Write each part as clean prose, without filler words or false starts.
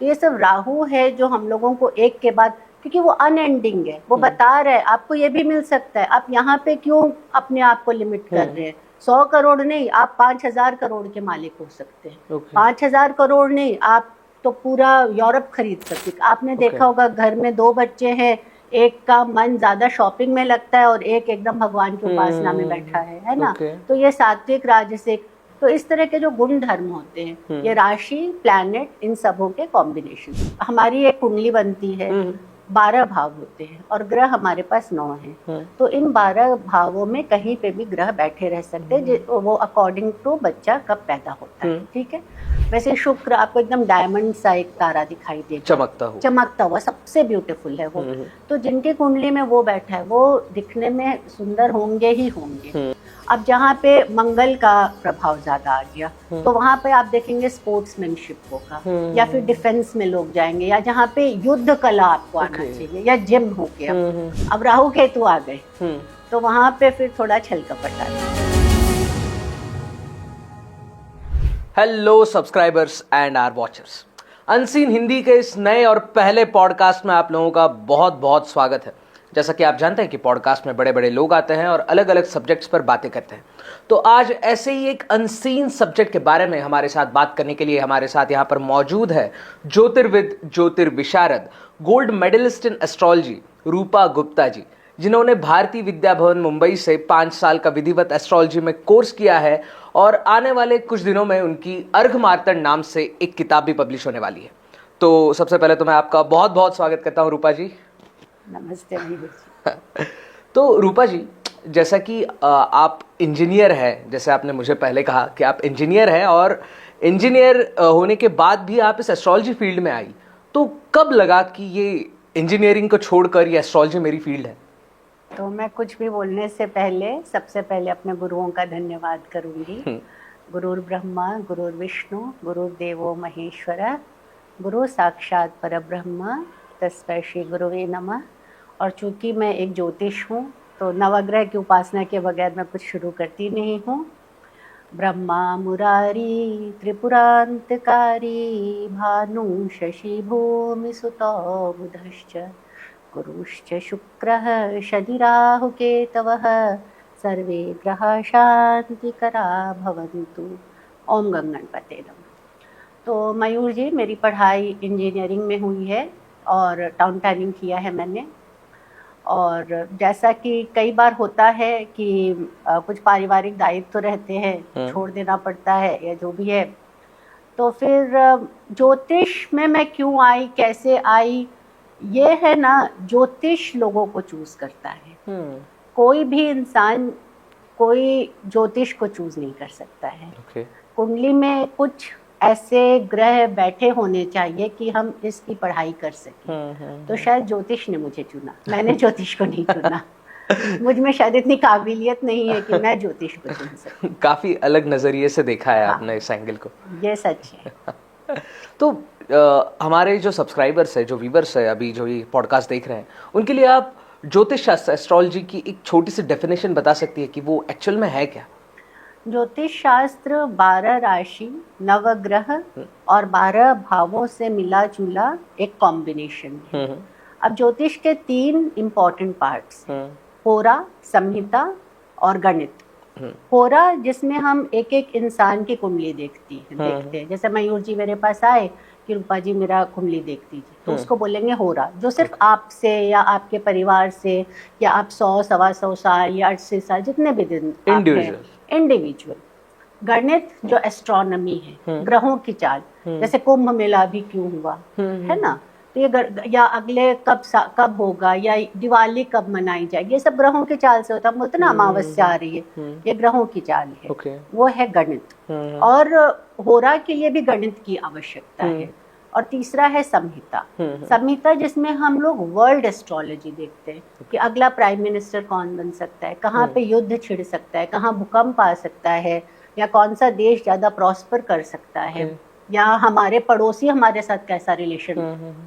तो ये सब राहु है जो हम लोगों को एक के बाद, क्योंकि वो अनएंडिंग है, वो बता रहा है आपको ये भी मिल सकता है, आप यहाँ पे क्यों अपने आप को लिमिट कर रहे हैं। 100 करोड़ नहीं, आप 5,000 करोड़ के मालिक हो सकते हैं। 5,000 करोड़ नहीं, आप तो पूरा यूरोप खरीद सकते हैं। आपने देखा होगा घर में 2 बच्चे हैं, एक का मन ज्यादा शॉपिंग में लगता है और एक एकदम भगवान की उपासना में बैठा है ना। तो ये सात्विक राजसिक, तो इस तरह के जो गुण धर्म होते हैं, ये राशि प्लैनेट इन सबों के कॉम्बिनेशन। हमारी एक कुंडली बनती है, 12 भाव होते हैं और ग्रह हमारे पास 9 हैं। तो इन 12 भावों में कहीं पे भी ग्रह बैठे रह सकते हैं, वो अकॉर्डिंग टू बच्चा कब पैदा होता है। ठीक है, वैसे शुक्र आपको एकदम डायमंड सा एक तारा दिखाई देगा, चमकता हुआ, सबसे ब्यूटीफुल है वो। तो जिनकी कुंडली में वो बैठा है वो दिखने में सुंदर होंगे ही होंगे। अब जहाँ पे मंगल का प्रभाव ज्यादा आ गया तो वहाँ पे आप देखेंगे स्पोर्ट्समैनशिप होगा, या फिर डिफेंस में लोग जाएंगे, या जहाँ पे युद्ध कला आपको आना चाहिए, या जिम हो गया। अब राहु केतु आ गए तो वहाँ पे फिर थोड़ा छल कपट आ गया। Hello subscribers and our watchers, unseen Hindi के इस नए और पहले पॉडकास्ट में आप लोगों का बहुत बहुत स्वागत है। जैसा कि आप जानते हैं कि पॉडकास्ट में बड़े बड़े लोग आते हैं और अलग अलग सब्जेक्ट्स पर बातें करते हैं। तो आज ऐसे ही एक अनसीन सब्जेक्ट के बारे में हमारे साथ बात करने के लिए हमारे साथ यहाँ पर मौजूद है ज्योतिर्विद, ज्योतिर्विशारद, गोल्ड मेडलिस्ट इन एस्ट्रोलॉजी रूपा गुप्ता जी, जिन्होंने भारतीय विद्या भवन मुंबई से 5 साल का विधिवत एस्ट्रोलॉजी में कोर्स किया है और आने वाले कुछ दिनों में उनकी अर्घमार्तंड नाम से एक किताब भी पब्लिश होने वाली है। तो सबसे पहले तो मैं आपका बहुत बहुत स्वागत करता हूँ रूपा जी। नमस्ते। तो रूपा जी, जैसा कि आप इंजीनियर हैं, जैसे आपने मुझे पहले कहा कि आप इंजीनियर हैं और इंजीनियर होने के बाद भी आप इस एस्ट्रोलॉजी फील्ड में आई, तो कब लगा कि ये इंजीनियरिंग को छोड़कर ये एस्ट्रोलॉजी मेरी फील्ड है? तो मैं कुछ भी बोलने से पहले सबसे पहले अपने गुरुओं का धन्यवाद करूंगी। गुरुर् ब्रह्मा गुरुर्विष्णु गुरुर्देवो महेश्वर, गुरु साक्षात परब्रह्म तस्मै श्री गुरुवे नमः। और चूंकि मैं एक ज्योतिष हूँ तो नवग्रह की उपासना के बगैर मैं कुछ शुरू करती नहीं हूँ। ब्रह्मा मुरारी त्रिपुरांतकारी, भानु शशि भूमि सुतो बुधश्च, गुरुश्च शुक्रः शनि राहु केतवः, सर्वे ग्रहाः शांतिकरा भवन्तु। ओम गंगणपते नमः। तो मयूर जी, मेरी पढ़ाई इंजीनियरिंग में हुई है और टाउन प्लानिंग किया है मैंने। और जैसा कि कई बार होता है कि कुछ पारिवारिक दायित्व तो रहते हैं, छोड़ देना पड़ता है या जो भी है, तो फिर ज्योतिष में मैं क्यों आई, कैसे आई, ये है ना, ज्योतिष लोगों को चूज करता है। कोई भी इंसान कोई ज्योतिष को चूज नहीं कर सकता है। कुंडली में कुछ ऐसे ग्रह बैठे होने चाहिए कि हम इसकी पढ़ाई कर सकें। तो शायद ज्योतिष ने मुझे चुना, मैंने ज्योतिष को नहीं चुना। मुझ में शायद इतनी काबिलियत नहीं है कि मैं ज्योतिष को चुन सकूं। काफी अलग नजरिए से देखा है आपने इस एंगल को। ये सच है। तो हमारे जो सब्सक्राइबर्स है, जो व्यूअर्स है, अभी जो ये पॉडकास्ट देख रहे हैं, उनके लिए आप ज्योतिष शास्त्र, एस्ट्रोलॉजी की एक छोटी सी डेफिनेशन बता सकती है कि वो एक्चुअल में है क्या? ज्योतिष शास्त्र 12 राशि, नवग्रह और 12 भावों से मिला जुला एक कॉम्बिनेशन है। अब ज्योतिष के 3 इम्पोर्टेंट पार्ट्स, होरा, संहिता और गणित। होरा जिसमें हम एक एक इंसान की कुंडली देखते हैं। जैसे मयूर जी मेरे पास आए कि रूपा जी मेरा कुंडली देख दीजिए, तो उसको बोलेंगे होरा, जो सिर्फ आपसे या आपके परिवार से, या आप 100, 125 साल या 80 साल, जितने भी दिन इंडिविजुअल। गणित जो एस्ट्रोनॉमी है, ग्रहों की चाल, जैसे कुंभ मेला भी क्यों हुआ है ना, तो ये या अगले कब होगा, या दिवाली कब मनाई जाएगी, ये सब ग्रहों की चाल से होता है। बोलते ना अमावस्या आ रही है, ये ग्रहों की चाल है, वो है गणित। और होरा के लिए भी गणित की आवश्यकता है। और तीसरा है संहिता। संहिता जिसमें हम लोग वर्ल्ड एस्ट्रोलॉजी देखते हैं कि अगला प्राइम मिनिस्टर कौन बन सकता है, कहाँ पे युद्ध छिड़ सकता है, कहाँ भूकंप आ सकता है, या कौन सा देश ज्यादा प्रॉस्पर कर सकता है, या हमारे पड़ोसी हमारे साथ कैसा रिलेशन,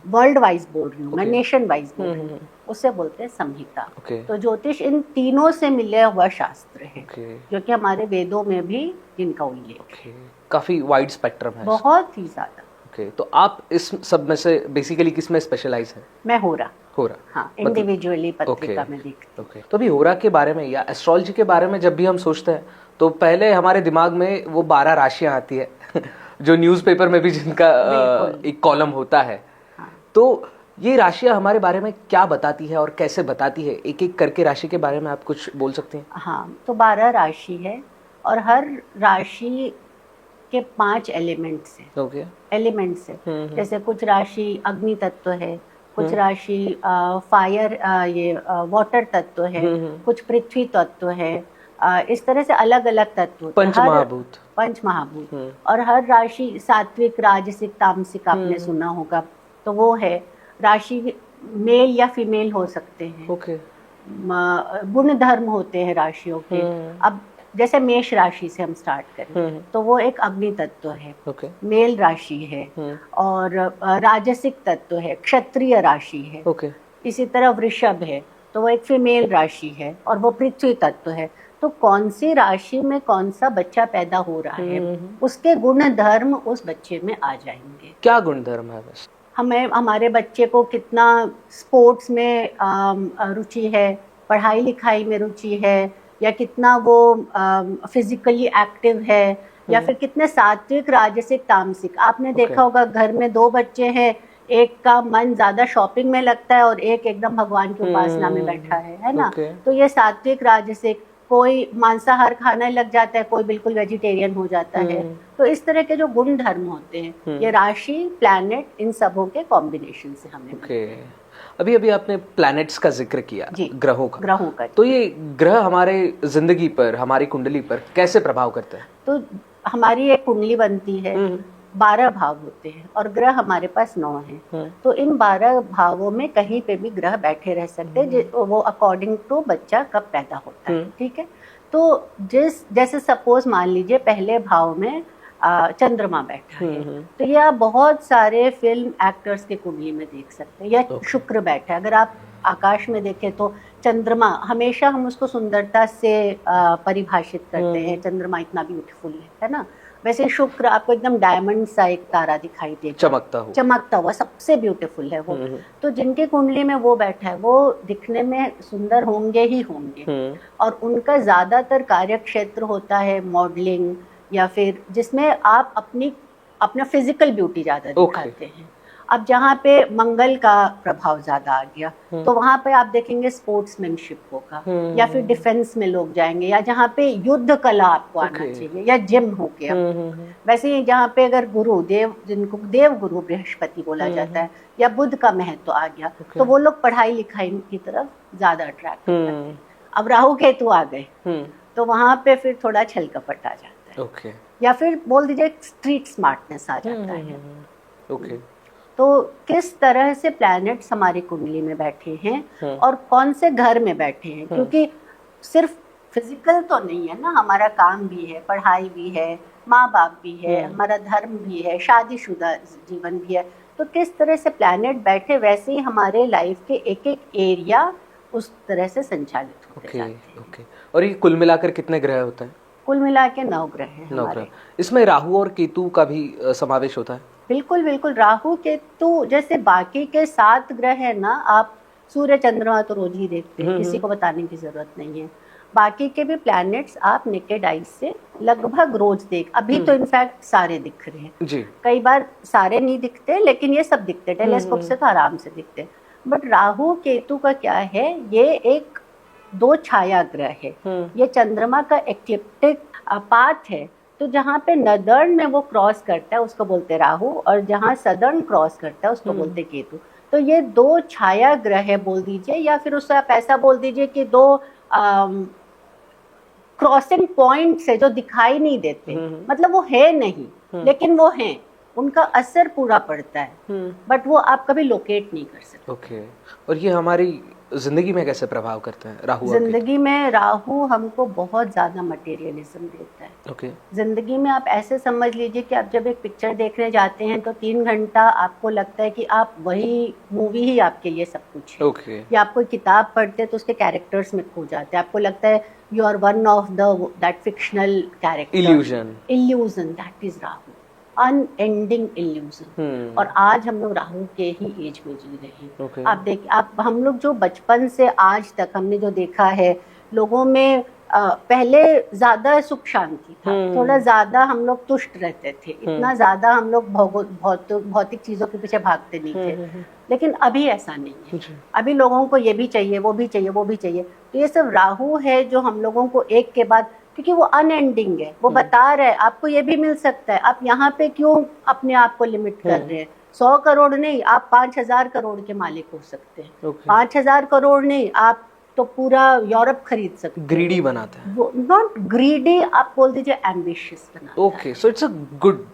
वर्ल्ड वाइज बोल रही हूँ मैं, नेशन वाइज बोल रही हूँ, उससे बोलते हैं संहिता। तो ज्योतिष इन तीनों से मिले हुआ शास्त्र है, जो कि हमारे वेदों में भी इनका उल्लेख है। काफी वाइड स्पेक्ट्रम है, बहुत ही ज्यादा। ओके, तो आप इस सब में से बेसिकली किस में स्पेशलाइज हैं? मैं हो रहा हाँ, इंडिविजुअली पत्रिका में दिखती। ओके, तो अभी होरा के बारे में या एस्ट्रोलॉजी के बारे में जब भी हम सोचते हैं तो पहले हमारे दिमाग में वो 12 राशियां आती है जो न्यूज़पेपर में भी जिनका एक कॉलम होता है। हाँ। तो ये राशियां हमारे बारे में क्या बताती है और कैसे बताती है? एक एक करके राशि के बारे में आप कुछ बोल सकते हैं? हाँ, तो 12 राशि है और हर राशि के 5 एलिमेंट्स हैं। ओके, एलिमेंट्स है, जैसे कुछ राशि अग्नि तत्व है, कुछ राशि फायर वाटर तत्व है, कुछ पृथ्वी तत्व है। इस तरह से अलग अलग तत्व, पंच महाभूत। और हर राशि सात्विक, राजसिक, तामसिक आपने सुना होगा, तो वो है। राशि मेल या फीमेल हो सकते हैं। ओके, गुण धर्म होते हैं राशियों के। अब जैसे मेष राशि से हम स्टार्ट करें तो वो एक अग्नि तत्व है, मेल राशि है। और राजसिक तत्व है, क्षत्रिय राशि है। इसी तरह वृषभ है तो वो एक फीमेल राशि है और वो पृथ्वी तत्व है। तो कौन सी राशि में कौन सा बच्चा पैदा हो रहा है, उसके गुण धर्म उस बच्चे में आ जाएंगे। क्या गुण धर्म है वैसे? हमें हमारे बच्चे को कितना स्पोर्ट्स में रुचि है, पढ़ाई लिखाई में रुचि है, या कितना वो फिजिकली एक्टिव है, या फिर कितने सात्विक, राजसिक, तामसिक। आपने देखा होगा घर में 2 बच्चे हैं, एक का मन ज्यादा शॉपिंग में लगता है और एक एकदम भगवान की उपासना में बैठा है ना। तो ये सात्विक, राजसिक, कोई मांसाहार खाने लग जाता है, कोई बिल्कुल वेजिटेरियन हो जाता है। तो इस तरह के जो गुण धर्म होते हैं, ये राशि, प्लैनेट, इन सबों के कॉम्बिनेशन से हमें अभी अभी आपने प्लैनेट्स का जिक्र किया, ग्रहों का। तो ये ग्रह हमारे जिंदगी पर, हमारी कुंडली पर कैसे प्रभाव करते हैं? तो हमारी एक कुंडली बनती है, 12 भाव होते हैं और ग्रह हमारे पास 9 हैं। तो इन 12 भावों में कहीं पे भी ग्रह बैठे रह सकते हैं, वो अकॉर्डिंग टू बच्चा कब पैदा होता है। ठीक है, तो जैसे सपोज मान लीजिए पहले भाव में चंद्रमा बैठा है, तो ये आप बहुत सारे फिल्म एक्टर्स के कुंडली में देख सकते हैं। या शुक्र बैठा है, अगर आप आकाश में देखें तो चंद्रमा, हमेशा हम उसको सुंदरता से परिभाषित करते हैं, चंद्रमा इतना ब्यूटीफुल है ना। वैसे शुक्र आपको एकदम डायमंड सा एक तारा दिखाई देगा, चमकता हुआ, सबसे ब्यूटीफुल है वो। तो जिनकी कुंडली में वो बैठा है वो दिखने में सुंदर होंगे ही होंगे। और उनका ज्यादातर कार्य क्षेत्र होता है मॉडलिंग, या फिर जिसमें आप अपना फिजिकल ब्यूटी ज्यादा दिखाते हैं। अब जहाँ पे मंगल का प्रभाव ज्यादा आ गया तो वहाँ पे आप देखेंगे स्पोर्ट्समैनशिप होगा, या फिर डिफेंस में लोग जाएंगे, या जहाँ पे युद्ध कला आपको आना चाहिए, या जिम हो गया। वैसे ही जहाँ पे अगर गुरु देव, जिनको देव गुरु बृहस्पति बोला जाता है, या बुध का महत्व आ गया, तो वो लोग पढ़ाई लिखाई की तरफ ज्यादा अट्रैक्ट करते हैं। अब राहु केतु आ गए तो वहाँ पे फिर थोड़ा छल कपट आ जाता है, या फिर बोल दीजिए स्ट्रीट स्मार्टनेस आ जाता है। तो किस तरह से प्लैनेट्स हमारी कुंडली में बैठे हैं और कौन से घर में बैठे हैं, क्योंकि सिर्फ फिजिकल तो नहीं है ना, हमारा काम भी है, पढ़ाई भी है, माँ बाप भी है, हमारा धर्म भी है, शादीशुदा जीवन भी है। तो किस तरह से प्लैनेट बैठे वैसे ही हमारे लाइफ के एक एक एरिया उस तरह से संचालित होते जाते हैं। और ये कुल मिलाकर कितने ग्रह होते हैं? कुल मिला के 9 ग्रह हैं हमारे। इसमें राहु और केतु का भी समावेश होता है? बिल्कुल बिल्कुल, राहु केतु जैसे बाकी के 7 ग्रह है ना, आप सूर्य चंद्रमा तो रोज ही देखते हैं, किसी को बताने की जरूरत नहीं है। बाकी के भी प्लैनेट्स आप नेकेड आइज से लगभग रोज अभी तो इनफैक्ट सारे दिख रहे हैं जी। कई बार सारे नहीं दिखते, लेकिन ये सब दिखते, टेलीस्कोप से तो आराम से दिखते। बट राहु केतु का क्या है, ये एक 2 छाया ग्रह है। ये चंद्रमा का एक्लिप्टिक पाथ है, तो जहाँ पे नदर्न में वो क्रॉस करता है उसको बोलते राहु, और जहाँ सदर्न क्रॉस करता है उसको बोलते केतु। तो ये 2 छाया ग्रह है बोल दीजिए, या फिर उससे आप ऐसा बोल दीजिए कि 2 क्रॉसिंग पॉइंट्स है जो दिखाई नहीं देते, मतलब वो है नहीं लेकिन वो हैं, उनका असर पूरा पड़ता है, बट वो आप कभी लोकेट नहीं कर सकते। और ये हमारी जिंदगी में कैसे प्रभाव करते हैं राहु? जिंदगी में राहु हमको बहुत ज्यादा मटेरियलिज्म देता है। जिंदगी में आप ऐसे समझ लीजिए कि आप जब एक पिक्चर देखने जाते हैं तो 3 घंटा आपको लगता है कि आप वही मूवी ही आपके लिए सब कुछ है। या आप कोई किताब पढ़ते हैं तो उसके कैरेक्टर्स में खो जाते हैं, आपको लगता है you are one of that fictional character. Illusion, that is Rahu. Unending illusion. और आज हम लोग राहु के ही एज में जी रहे हैं। आप देखिए, आप हम लोग जो बचपन से आज तक हमने जो देखा है, लोगों में पहले ज्यादा सुख शांति था, थोड़ा ज्यादा हम लोग तुष्ट रहते थे, इतना ज्यादा हम लोग भौतिक चीजों के पीछे भागते नहीं थे। लेकिन अभी ऐसा नहीं है। अभी लोगों को ये भी चाहिए, वो भी चाहिए, वो भी चाहिए। तो ये सब राहु है जो हम लोगों को एक के बाद, क्योंकि वो अनएंडिंग है, वो बता रहे हैं आपको ये भी मिल सकता है, आप यहाँ पे क्यों अपने आप को लिमिट कर रहे हैं। 100 करोड़ नहीं, आप 5000 करोड़ के मालिक हो सकते हैं। 5000 करोड़ नहीं, आप तो पूरा यूरोप खरीद सकते हैं। ग्रीडी बनाते हैं, नॉट ग्रीडी, आप बोल दीजिए एम्बिशियस बनाते हैं। Okay, so it's a good,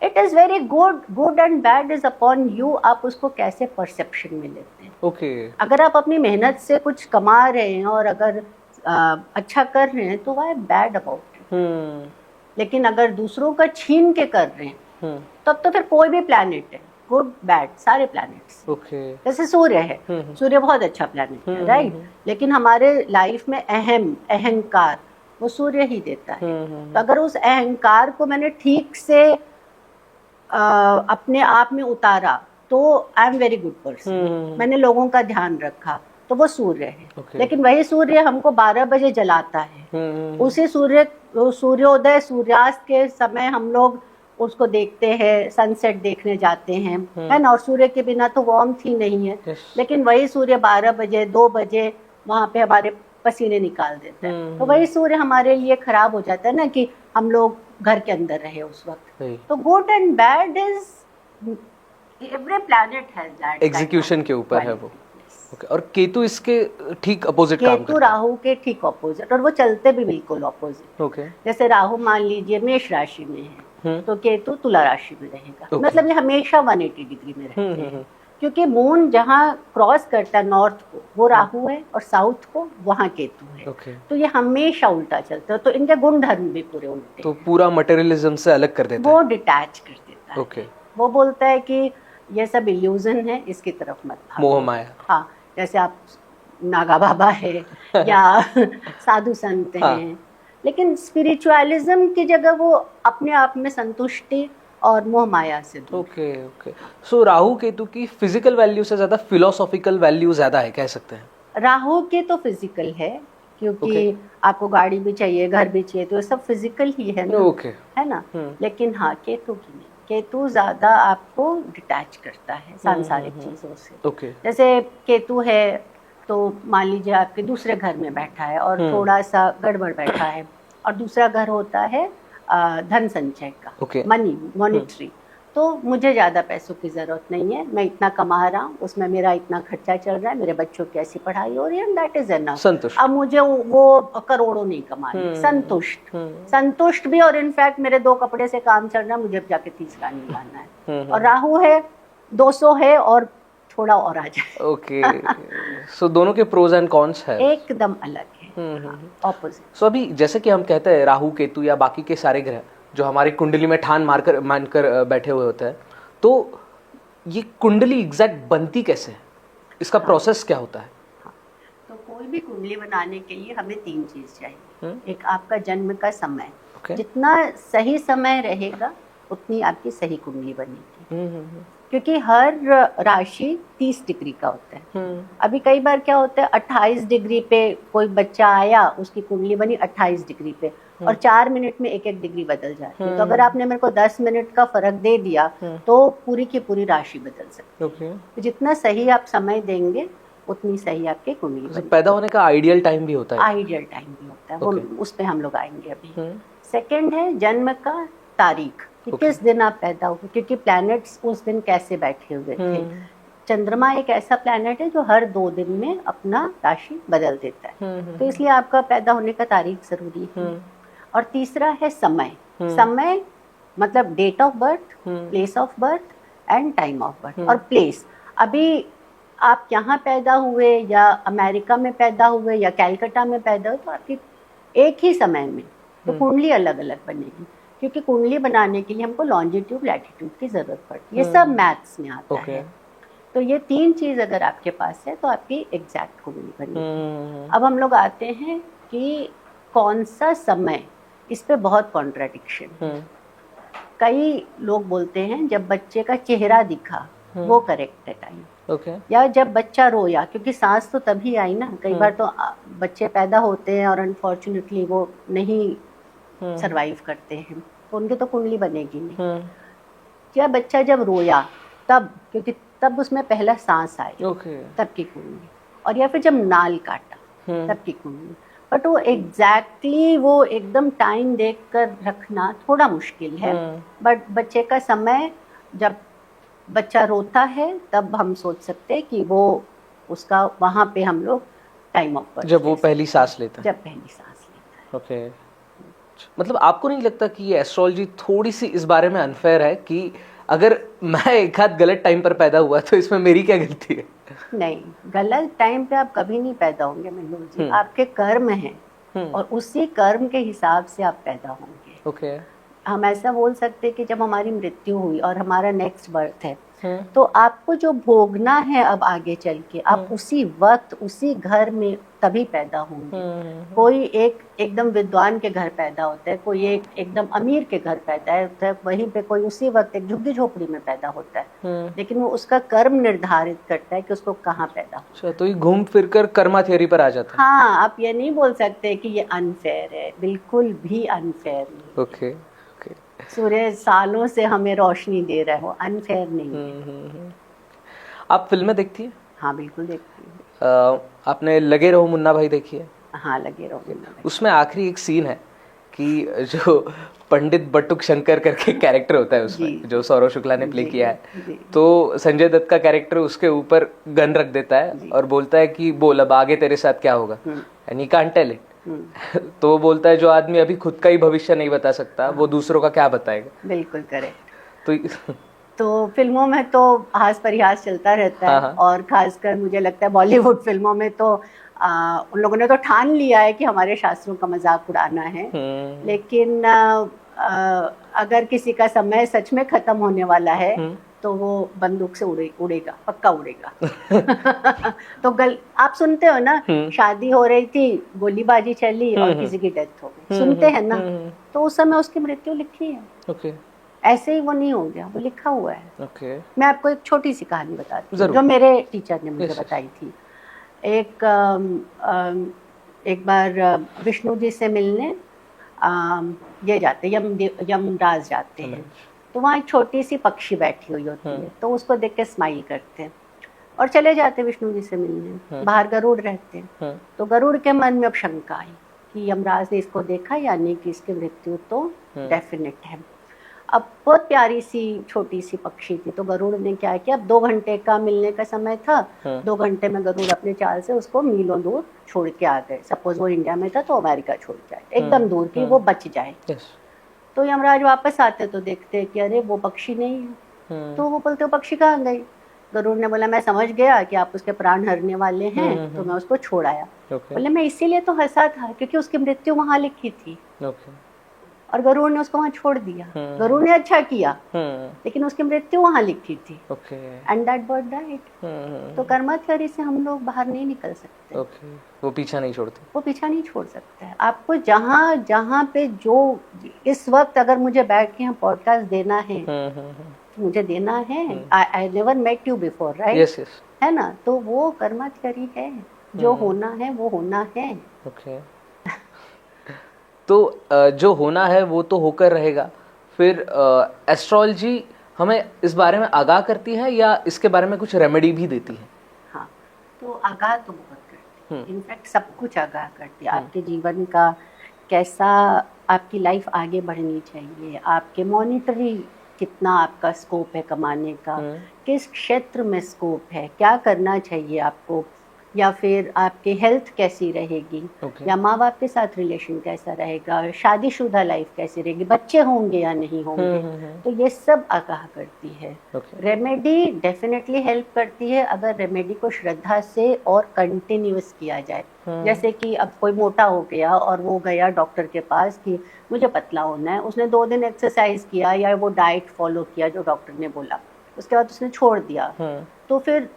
it is very good. Good and bad is upon you, आप उसको कैसे परसेप्शन में लेते हैं। ओके, अगर आप अपनी मेहनत से कुछ कमा रहे हैं और अगर अच्छा कर रहे हैं तो वाई बैड अबाउट इट। लेकिन अगर दूसरों का छीन के कर रहे हैं तब तो फिर कोई भी प्लैनेट है, गुड बैड सारे प्लैनेट्स। जैसे सूर्य है, सूर्य बहुत अच्छा प्लैनेट है, राइट। लेकिन हमारे लाइफ में अहंकार वो सूर्य ही देता है। तो अगर उस अहंकार को मैंने ठीक से अपने आप में उतारा तो I am very good person. मैंने लोगों का ध्यान रखा तो वो सूर्य है। लेकिन वही सूर्य हमको 12 बजे जलाता है। उसी सूर्योदय सूर्यास्त के समय हम लोग उसको देखते हैं, सनसेट देखने जाते हैं, है ना। और सूर्य के बिना तो वार्मथ ही नहीं है। लेकिन वही सूर्य 12 बजे 2 बजे वहां पे हमारे पसीने निकाल देता है। तो वही सूर्य हमारे लिए खराब हो जाता है ना, कि हम लोग घर के अंदर रहे उस वक्त। तो good and bad is every planet has that, execution के ऊपर है वो। Okay. और केतु इसके ठीक अपोजिट काम करता है। केतु राहु के ठीक अपोजिट, और वो चलते भी बिल्कुल अपोजिट। okay. जैसे राहु मान लीजिए मेष राशि में है, तो केतु तुला राशि में रहेगा। मतलब ये हमेशा 180 डिग्री में रहते हैं, क्योंकि मून जहाँ क्रॉस करता है नॉर्थ को वो राहु है और साउथ को वहाँ केतु है। तो ये हमेशा उल्टा चलता है। तो इनके गुण धर्म भी पूरे उल्टे। तो पूरा मटेरियलिज्म से अलग कर देता है, वो डिटैच कर देता है। वो बोलता है कि ये सब इल्यूजन है, इसकी तरफ मत भागो, मोह माया। हाँ, जैसे आप नागा बाबा है या साधु संत हैं, लेकिन स्पिरिचुअलिज्म की जगह वो अपने आप में संतुष्टि और मोह माया से दूर। ओके। सो राहु केतु की फिजिकल वैल्यू से ज्यादा फिलोसॉफिकल वैल्यू ज्यादा है, कह सकते हैं। राहु के तो फिजिकल है, क्योंकि आपको गाड़ी भी चाहिए, घर भी चाहिए, तो ये सब फिजिकल ही है ना, है ना। लेकिन हाँ, केतु की नहीं। केतु ज्यादा आपको डिटैच करता है सांसारिक चीजों से। जैसे केतु है तो मान लीजिए आपके दूसरे घर में बैठा है और थोड़ा सा गड़बड़ बैठा है, और दूसरा घर होता है धन संचय का, मनी, मॉनिटरी। तो मुझे ज्यादा पैसों की जरूरत नहीं है, मैं इतना कमा रहा हूँ, उसमें मेरा इतना खर्चा चल रहा है, मेरे बच्चों की ऐसी पढ़ाई हो रही है, दैट इज एनफ। अब मुझे वो करोड़ों नहीं कमाने, संतुष्ट भी। और इनफैक्ट मेरे 2 कपड़े से काम चल रहा है, मुझे जाके 30 का नहीं लाना है। और राहु है 200 है और थोड़ा और आ जाए। ओके, सो दोनों के प्रोज एंड कॉन्स है, एकदम अलग है, ऑपोजिट। सो अभी जैसे कि हम कहते हैं राहु केतु या बाकी के सारे ग्रह जो हमारी कुंडली में ठान मानकर बैठे हुए होते हैं, तो ये कुंडली एग्जैक्ट बनती कैसे है, इसका प्रोसेस क्या होता है? तो कोई भी कुंडली बनाने के लिए हमें 3 चीज चाहिए। एक आपका जन्म का समय, जितना सही समय रहेगा उतनी आपकी सही कुंडली बनेगी। क्योंकि हर राशि 30 डिग्री का होता है। अभी कई बार क्या होता है, 28 डिग्री पे कोई बच्चा आया, उसकी कुंडली बनी 28 डिग्री पे, और 4 मिनट में 1-1 डिग्री बदल जाती है। तो अगर आपने मेरे को 10 मिनट का फर्क दे दिया तो पूरी की पूरी राशि बदल सकती है। तो जितना सही आप समय देंगे उतनी सही आपकी कुंडली बनेगी। पैदा होने का आइडियल टाइम भी होता है? आइडियल टाइम भी होता है, वो उस पे हम लोग आएंगे अभी। सेकेंड है जन्म का तारीख, कि किस दिन आप पैदा हुए, क्योंकि प्लैनेट्स उस दिन कैसे बैठे हुए थे। चंद्रमा एक ऐसा प्लैनेट है जो हर 2 दिन में अपना राशि बदल देता है, तो इसलिए आपका पैदा होने का तारीख जरूरी है। और तीसरा है समय। समय मतलब date of birth, place of birth and time of birth. और प्लेस, अभी आप यहाँ पैदा हुए या अमेरिका में पैदा हुए या कैलकाटा में पैदा हुए, तो आपकी एक ही समय में तो कुंडली अलग अलग बनेगी, क्योंकि कुंडली बनाने के लिए हमको लॉन्जिट्यूड लैटिट्यूड की जरूरत पड़ती है। ये सब मैथ्स में आता है। तो ये 3 चीज अगर आपके पास है तो आपकी एग्जैक्ट कुंडली बनेगी। अब हम लोग आते हैं कि कौन सा समय, इस पे बहुत कॉन्ट्राडिक्शन है। कई लोग बोलते हैं जब बच्चे का चेहरा दिखा वो करेक्ट है टाइम, ओके, या जब बच्चा रोया, क्योंकि सांस तो तभी आई ना। कई बार तो बच्चे पैदा होते हैं और अनफॉर्चुनेटली वो नहीं सरवाइव करते हैं, तो उनकी तो कुंडली बनेगी नहीं। या बच्चा जब रोया तब, क्योंकि तब उसमें पहला सांस आई, ओके, तब की कुंडली। और या फिर जब नाल काटा तब की कुंडली। बट वो एग्जैक्टली वो एकदम टाइम देख कर रखना थोड़ा मुश्किल है। बट बच्चे का समय, जब बच्चा रोता है तब हम सोच सकते हैं कि वो उसका वहाँ पे हम लोग टाइम ऑफ बर्थ, जब वो पहली सांस लेता है, जब पहली सांस लेता है। ओके। मतलब आपको नहीं लगता कि ये एस्ट्रोलॉजी थोड़ी सी इस बारे में अनफेयर है कि अगर मैं एक हाथ गलत टाइम पर पैदा हुआ तो इसमें मेरी क्या गलती है? नहीं, गलत टाइम पे आप कभी नहीं पैदा होंगे मनोज जी। आपके कर्म हैं और उसी कर्म के हिसाब से आप पैदा होंगे। ओके, हम ऐसा बोल सकते हैं कि जब हमारी मृत्यु हुई और हमारा नेक्स्ट बर्थ है, तो आपको जो भोगना है अब आगे चल के, आप उसी वक्त उसी घर में तभी पैदा होंगे। कोई एक एकदम विद्वान के घर पैदा होता है, कोई एक एकदम अमीर के घर पैदा होता है, वहीं पे कोई उसी वक्त एक झुग्गी झोपड़ी में पैदा होता है। लेकिन वो उसका कर्म निर्धारित करता है कि उसको कहाँ पैदा हो। अच्छा, तो ये घूम फिर कर कर्मा थ्योरी पर आ जाता है। हाँ, आप ये नहीं बोल सकते कि ये अनफेयर है, बिल्कुल भी अनफेयर नहीं। ओके, सूर्य सालों से हमें रोशनी दे रहा है, वो अनफेयर नहीं है। आप फिल्में देखती है? हाँ, बिल्कुल देखती हूँ। आपने लगे रहो मुन्ना भाई देखी है? हाँ, लगे रहो मुन्ना भाई। उसमें आखिरी एक सीन है कि जो पंडित बटुक शंकर करके कैरेक्टर होता है उसमें, जो सौरव शुक्ला ने प्ले किया है, तो संजय दत्त का कैरेक्टर उसके ऊपर गन रख देता है और बोलता है कि बोल अब आगे तेरे साथ क्या होगा, and he can't tell it. तो वो बोलता है जो आदमी अभी खुद का ही भविष्य नहीं बता सकता, वो दूसरों का क्या बताएगा। बिल्कुल करेक्ट। तो फिल्मों में तो हास परिहास चलता रहता है। और खासकर मुझे लगता है बॉलीवुड फिल्मों में तो उन लोगों ने तो ठान लिया है कि हमारे शास्त्रों का मजाक उड़ाना है। लेकिन अगर किसी का समय सच में खत्म होने वाला है तो वो बंदूक से उड़ेगा, पक्का उड़ेगा। तो आप सुनते हो ना, शादी हो रही थी, गोलीबाजी चली और किसी की डेथ हो गई, सुनते हैं ना। तो उस समय उसकी मृत्यु लिखी है। ऐसे ही वो नहीं हो गया, वो लिखा हुआ है। मैं आपको एक छोटी सी कहानी बताती हूँ जो मेरे टीचर ने मुझे बताई थी। एक बार विष्णु जी से मिलने ये जाते, यमराज जाते हैं। तो वहाँ एक छोटी सी पक्षी बैठी हुई होती है, तो उसको देख के स्माइल करते हैं और चले जाते विष्णु जी से मिलने। बाहर गरुड़ रहते हैं। तो गरुड़ के मन में अब शंका आई कि यमराज ने इसको देखा, यानी कि इसकी मृत्यु तो डेफिनेट है। अब बहुत प्यारी सी छोटी सी पक्षी थी, तो गरुड़ ने क्या किया, अब 2 घंटे का मिलने का समय था। 2 घंटे में गरुड़ अपने चाल से उसको मीलों दूर छोड़ के आ गए। सपोज वो इंडिया में था तो अमेरिका छोड़ के आए, एकदम दूर की वो बच जाए। तो यमराज वापस आते तो देखते कि अरे वो पक्षी नहीं है। तो वो बोलते, वो पक्षी कहाँ गई? गरुड़ ने बोला, मैं समझ गया कि आप उसके प्राण हरने वाले हैं, तो मैं उसको छोड़ आया। बोले, मैं इसीलिए तो हंसा था क्योंकि उसकी मृत्यु वहां लिखी थी। और गरुड़ ने उसको वहां छोड़ दिया। गरुड़ ने अच्छा किया, लेकिन उसकी मृत्यु वहां लिखी थी। And that bird died. तो कर्मा थ्योरी से हम लोग बाहर नहीं निकल सकते। वो पीछा नहीं छोड़ते, वो पीछा नहीं छोड़ सकता है। आपको जहाँ जहाँ पे जो इस वक्त अगर मुझे बैठ के यहाँ पॉडकास्ट देना है तो मुझे देना है। I never met you before, right? है ना? तो वो कर्मा थ्योरी है, जो होना है वो होना है। तो जो होना है वो तो होकर रहेगा। फिर एस्ट्रोलॉजी हमें इस बारे में आगाह करती है या इसके बारे में कुछ रेमेडी भी देती है? हाँ, तो आगाह तो बहुत करती है। इनफैक्ट सब कुछ आगाह करती है। आपके जीवन का कैसा, आपकी लाइफ आगे बढ़नी चाहिए, आपके मॉनिटरी कितना आपका स्कोप है कमाने का, किस क्षेत्र में स्कोप है, क्या करना चाहिए आपको, या फिर आपकी हेल्थ कैसी रहेगी, या माँ बाप के साथ रिलेशन कैसा रहेगा, शादीशुदा लाइफ कैसी रहेगी, बच्चे होंगे या नहीं होंगे। तो ये सब आगाह करती है। रेमेडी डेफिनेटली हेल्प करती है अगर रेमेडी को श्रद्धा से और कंटिन्यूअस किया जाए। जैसे कि अब कोई मोटा हो गया और वो गया डॉक्टर के पास कि मुझे पतला होना है, उसने 2 दिन एक्सरसाइज किया या वो डाइट फॉलो किया जो डॉक्टर ने बोला, उसके बाद उसने छोड़ दिया, तो फिर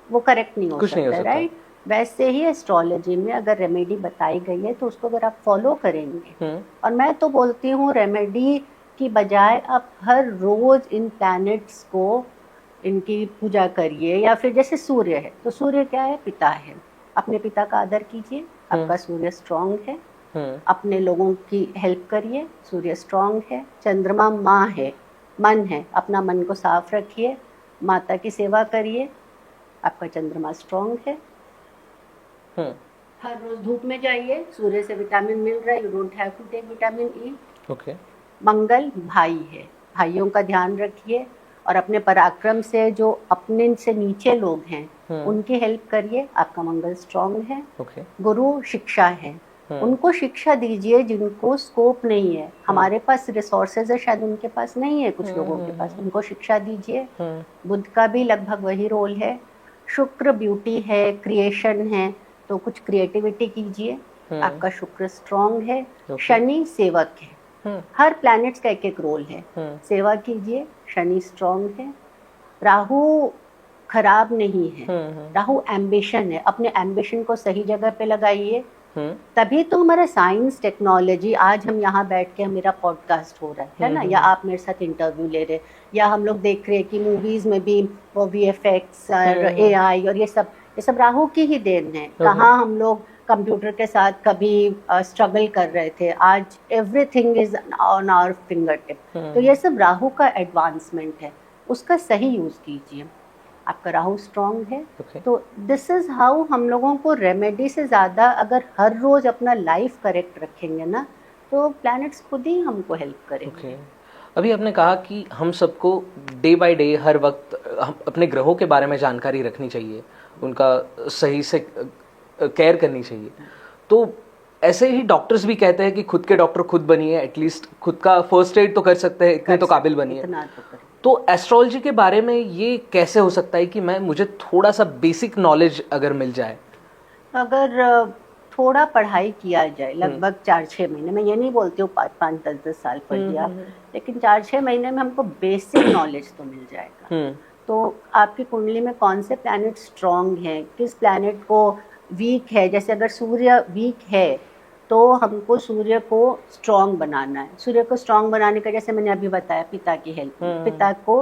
वो करेक्ट नहीं हो सकता, राइट? वैसे ही एस्ट्रोलॉजी में अगर रेमेडी बताई गई है तो उसको अगर आप फॉलो करेंगे, और मैं तो बोलती हूँ रेमेडी की बजाय आप हर रोज इन प्लैनेट्स को इनकी पूजा करिए। या फिर जैसे सूर्य है तो सूर्य क्या है, पिता है, अपने पिता का आदर कीजिए, आपका सूर्य स्ट्रांग है। अपने लोगों की हेल्प करिए, सूर्य स्ट्रांग है। चंद्रमा माँ है, मन है, अपना मन को साफ रखिए, माता की सेवा करिए, आपका चंद्रमा स्ट्रांग है। हर रोज धूप में जाइए, सूर्य से विटामिन मिल रहा है, you don't have to take vitamin E. Okay. Mangal भाई है, भाइयों का ध्यान रखिए और अपने पराक्रम से जो अपने से नीचे लोग हैं उनकी हेल्प करिए, आपका मंगल स्ट्रांग है। गुरु शिक्षा है, उनको शिक्षा दीजिए जिनको स्कोप नहीं है। हमारे पास रिसोर्सेज है, शायद उनके पास नहीं है, कुछ लोगों के पास, उनको शिक्षा दीजिए। बुध का भी लगभग वही रोल है। शुक्र ब्यूटी है, क्रिएशन है, तो कुछ क्रिएटिविटी कीजिए, आपका शुक्र स्ट्रांग है। शनि सेवक है, हर प्लैनेट्स का एक एक रोल है, सेवा कीजिए, शनि स्ट्रांग है। राहु खराब नहीं है, राहु एम्बिशन है, अपने एम्बिशन को सही जगह पे लगाइए, तभी तो हमारा साइंस टेक्नोलॉजी आज हम यहाँ बैठ के मेरा पॉडकास्ट हो रहा है ना, या आप मेरे साथ इंटरव्यू ले रहे, या हम लोग देख रहे हैं कि मूवीज में भी वो VFX और AI और ये सब राहु की ही देन है। कहाँ हम लोग कंप्यूटर के साथ कभी स्ट्रगल कर रहे थे, आज everything is on our finger tip. तो ये सब राहु का एडवांसमेंट है, उसका सही यूज कीजिए, आपका राहु स्ट्रांग है। तो दिस इज हाउ हम लोगों को रेमेडी से ज़्यादा अगर हर रोज अपना लाइफ करेक्ट रखेंगे ना, तो प्लैनेट्स खुद ही हमको हेल्प करेंगे। अभी आपने कहा कि हम सबको डे बाय डे हर वक्त अपने ग्रहों के बारे में जानकारी रखनी चाहिए, उनका सही से केयर करनी चाहिए। तो ऐसे ही डॉक्टर्स भी कहते हैं कि खुद के डॉक्टर खुद बनिए, एटलीस्ट खुद का फर्स्ट एड तो कर सकते हैं, इतने तो काबिल बनिए। तो एस्ट्रोलॉजी के बारे में ये कैसे हो सकता है कि मुझे थोड़ा सा बेसिक नॉलेज अगर मिल जाए? अगर थोड़ा पढ़ाई किया जाए, लगभग 4-6 महीने, मैं ये नहीं बोलती हूँ 5-10 साल पढ़ लिया, लेकिन 4-6 महीने में हमको बेसिक नॉलेज तो मिल जाएगा। तो आपकी कुंडली में कौन से प्लैनेट स्ट्रांग हैं, किस प्लैनेट को वीक है, जैसे अगर सूर्य वीक है तो हमको सूर्य को स्ट्रांग बनाना है। सूर्य को स्ट्रांग बनाने का, जैसे मैंने अभी बताया, पिता की हेल्प, पिता को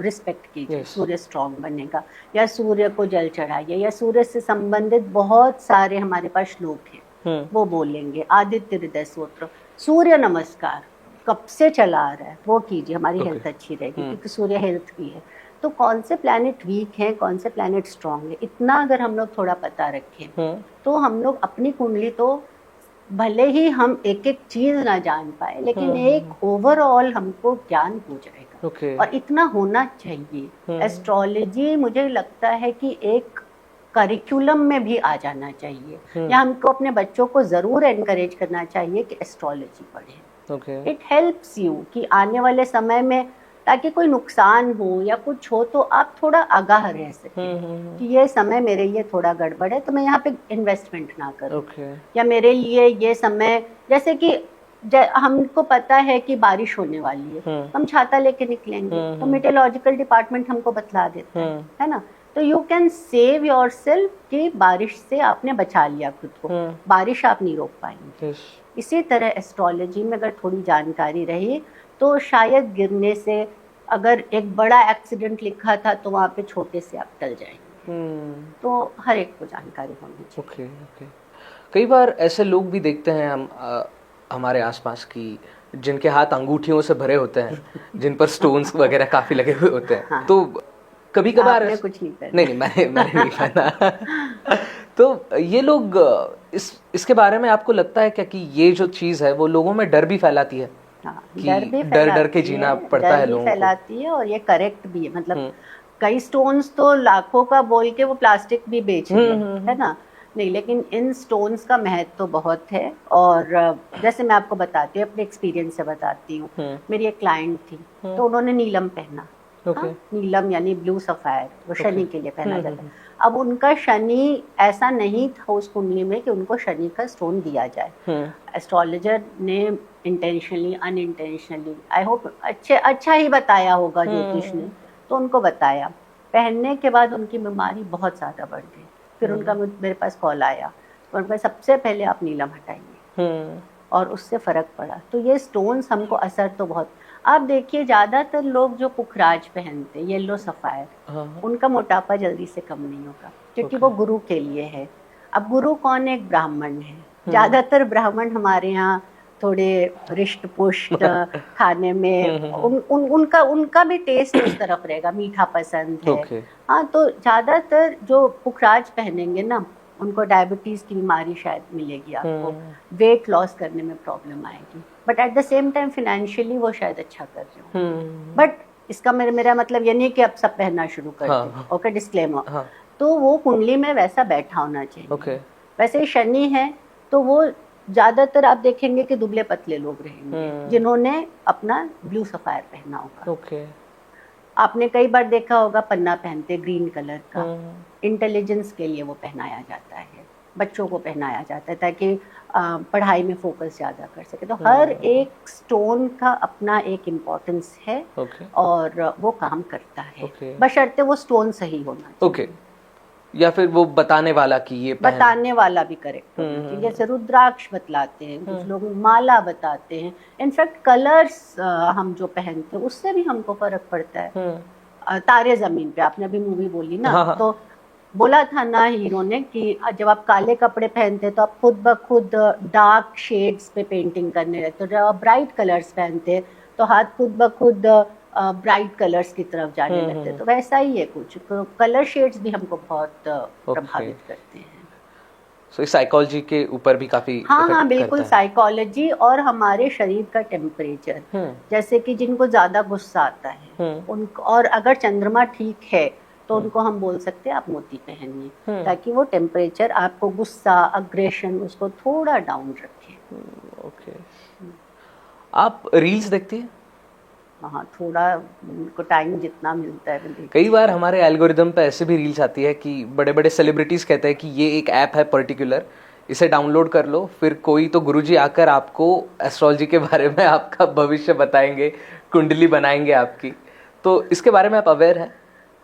रिस्पेक्ट कीजिए, सूर्य स्ट्रांग बनेगा। या सूर्य को जल चढ़ाइए, या सूर्य से संबंधित बहुत सारे हमारे पास श्लोक हैं, वो बोलेंगे। आदित्य हृदय स्तोत्र, सूर्य नमस्कार कब से चला आ रहा है, वो कीजिए, हमारी हेल्थ अच्छी रहेगी, क्योंकि सूर्य हेल्थ भी है। तो कौन से प्लैनेट वीक हैं, कौन से प्लैनेट स्ट्रांग है, इतना अगर हम लोग थोड़ा पता रखें तो हम लोग अपनी कुंडली, तो भले ही हम एक एक चीज ना जान पाए, लेकिन एक ओवरऑल हमको ज्ञान हो जाएगा। और इतना होना चाहिए। एस्ट्रोलॉजी मुझे लगता है कि एक करिकुलम में भी आ जाना चाहिए, या हमको अपने बच्चों को जरूर एनकरेज करना चाहिए कि एस्ट्रोलॉजी पढ़ें। इट हेल्प्स यू कि आने वाले समय में, ताकि कोई नुकसान हो या कुछ हो तो आप थोड़ा आगाह रह सकें कि ये समय मेरे लिए थोड़ा गड़बड़ है, तो मैं यहाँ पे इन्वेस्टमेंट ना करूँ। या मेरे लिए ये समय, जैसे कि हमको पता है कि बारिश होने वाली है, हम छाता लेके निकलेंगे, तो मेटेरोलॉजिकल डिपार्टमेंट हमको बतला देता है ना। तो you can save your self कि बारिश से आपने बचा लिया खुद को, बारिश आप नहीं रोक पाएंगे। इसी तरह एस्ट्रोलॉजी में अगर थोड़ी जानकारी रही तो शायद गिरने से, अगर एक बड़ा एक्सीडेंट लिखा था तो वहाँ पे छोटे से आप टल जाएंगे। तो हर एक को जानकारी होनी चाहिए। कई बार ऐसे लोग भी देखते हैं हम हमारे आसपास की, जिनके हाथ अंगूठियों से भरे होते हैं, जिन पर स्टोन्स वगैरह काफी लगे हुए होते हैं। हाँ। तो कभी कभार कुछ नहीं पहना। नहीं, मैंने नहीं पहना। तो ये लोग इसके बारे में आपको लगता है क्या कि ये जो चीज है वो लोगों में डर भी फैलाती है? डर के जीना पड़ता है लोगों को, फैलाती है, और ये करेक्ट भी है। मतलब कई स्टोन्स तो लाखों का बोल के वो प्लास्टिक भी बेच रहे हैं, है ना। नहीं, लेकिन इन स्टोन्स का महत्व तो बहुत है। और जैसे मैं आपको बताती हूँ, अपने एक्सपीरियंस से बताती हूँ। मेरी एक क्लाइंट थी, तो उन्होंने नीलम पहना। नीलम यानी ब्लू सफायर, वो शनि के लिए पहना जाता है। अब उनका शनि ऐसा नहीं था उस कुंडली में कि उनको शनि का स्टोन दिया जाए। एस्ट्रोलॉजर ने इंटेंशनली, अनइंटेंशनली, आई होप अच्छा ही बताया होगा ज्योतिष ने, तो उनको बताया। पहनने के बाद उनकी बीमारी बहुत ज़्यादा बढ़ गई। फिर उनका मेरे पास कॉल आया, तो उनका सबसे पहले आप नीलम हटाइए। और उससे फ़र्क पड़ा। तो ये स्टोन्स हमको असर तो बहुत, आप देखिए ज़्यादातर लोग जो पुखराज पहनते हैं येलो सफ़ायर, हाँ, उनका मोटापा जल्दी से कम नहीं होगा क्योंकि ओके। वो गुरु के लिए है। अब गुरु कौन है? एक ब्राह्मण है। ज़्यादातर ब्राह्मण हमारे यहाँ थोड़े रिष्ट पुष्ट, खाने में उनका उनका भी टेस्ट उस तरफ रहेगा, मीठा पसंद है। ओके। हाँ, तो ज़्यादातर जो पुखराज पहनेंगे ना, उनको डायबिटीज़ की बीमारी शायद मिलेगी, आपको वेट लॉस करने में प्रॉब्लम आएगी, but at the same time financially वो शायद अच्छा कर रहे हो। बट इसका मेरा मतलब ये नहीं कि अब सब पहनना शुरू कर हाँ, दें। Okay, disclaimer. हाँ, तो वो कुंडली में वैसा बैठा होना चाहिए। ओके। वैसे ही शनि है तो वो ज़्यादातर आप देखेंगे कि दुबले पतले लोग रहेंगे जिन्होंने अपना ब्लू सफ़ायर पहना होगा। ओके। आपने कई बार देखा होगा पन्ना पहनते ग्रीन कलर का, इंटेलिजेंस के लिए वो पहनाया जाता है, बच्चों को पहनाया जाता है ताकि पढ़ाई में फोकस ज़्यादा कर सके। तो हर एक स्टोन का अपना एक इम्पोर्टेंस है ओके। और वो काम करता है, ओके। बशर्ते वो स्टोन सही होना चाहिए। ओके, या फिर वो बताने वाला कि ये बताने वाला भी करेक्ट होना चाहिए। जैसे रुद्राक्ष बतलाते हैं, कुछ लोग माला बताते हैं। इनफैक्ट कलर्स हम जो पहनते हैं उससे भी हमको फर्क पड़ता है। तारे जमीन पे आपने अभी मूवी बोली ना, हाँ, हाँ। तो बोला था ना हीरो ने कि जब आप काले कपड़े पहनते हैं तो आप खुद ब खुद डार्क शेड्स पे पेंटिंग करने लगते हो। जब आप ब्राइट कलर्स पहनते हैं तो हाथ खुद ब खुद ब्राइट कलर्स की तरफ जाने लगते हैं। तो वैसा ही है कुछ, तो कलर शेड्स भी हमको बहुत प्रभावित करते हैं। सो इस साइकोलॉजी के ऊपर भी काफी हाँ इफेक्ट हाँ बिल्कुल, करता है। साइकोलॉजी और हमारे शरीर का टेम्परेचर। जैसे कि जिनको ज्यादा गुस्सा आता है उनको, और अगर चंद्रमा ठीक है तो उनको हम बोल सकते हैं आप मोती पहनिए ताकि वो टेम्परेचर आपको गुस्सा, अग्रेशन, उसको थोड़ा डाउन रखे। ओके। आप रील्स देखती हैं? हाँ, थोड़ा उनको टाइम जितना मिलता है वो देखते हैं। कई बार हमारे एल्गोरिदम पे ऐसे भी रील्स आती है कि बड़े बड़े सेलिब्रिटीज कहते हैं कि ये एक ऐप है पर्टिकुलर, इसे डाउनलोड कर लो, फिर कोई तो गुरुजी आकर आपको एस्ट्रोलॉजी के बारे में आपका भविष्य बताएंगे, कुंडली बनाएंगे आपकी। तो इसके बारे में आप अवेयर हैं?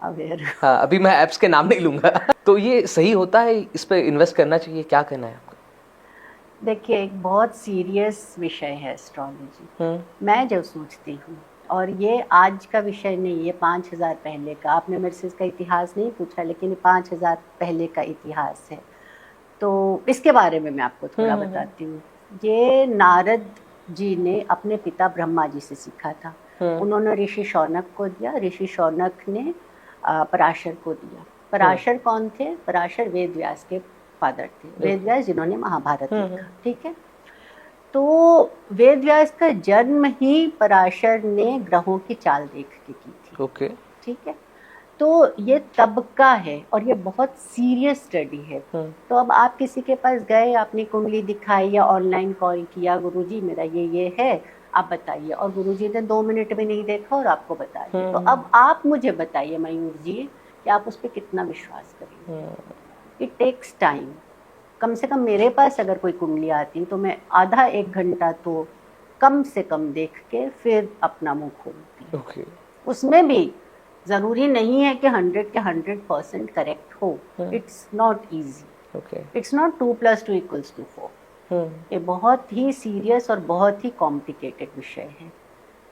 अवेयर। हाँ, अभी मैं ऐप्स के नाम नहीं लूंगा। तो ये सही होता है, इस पे इन्वेस्ट करना चाहिए, क्या करना है आपको? देखिए, एक बहुत सीरियस विषय है एस्ट्रोलॉजी। मैं जो सोचती हूँ, और ये आज का विषय नहीं, ये 5000 पहले का, आपने मेरे से इसका इतिहास नहीं पूछा लेकिन 5000 पहले का इतिहास है। तो इसके बारे में मैं आपको थोड़ा बताती हूँ। ये नारद जी ने अपने पिता ब्रह्मा जी से सीखा था। उन्होंने ऋषि शौनक को दिया, ऋषि शौनक ने पराशर को दिया। पराशर कौन थे? पराशर वेद व्यास के फादर थे, वेद व्यास जिन्होंने महाभारत लिखा। ठीक है, तो वेद व्यास का जन्म ही पराशर ने ग्रहों की चाल देख के की थी। ओके। ठीक है, तो ये तब का है और ये बहुत सीरियस स्टडी है। तो अब आप किसी के पास गए, आपने कुंडली दिखाई या ऑनलाइन कॉल किया, गुरुजी मेरा ये है, आप बताइए, और गुरुजी ने 2 मिनट भी नहीं देखा और आपको बता दिया। तो अब आप मुझे बताइए मयूर जी कि आप उस पर कितना विश्वास करेंगे। It takes time. कम से कम मेरे पास अगर कोई कुंडली आती तो मैं आधा 1 घंटा तो कम से कम देख के फिर अपना मुंह खोलती। ओके। उसमें भी ज़रूरी नहीं है कि 100 के 100% करेक्ट हो। It's not easy. Okay. It's not 2 + 2 = 4। ये बहुत ही सीरियस और बहुत ही कॉम्प्लिकेटेड विषय है।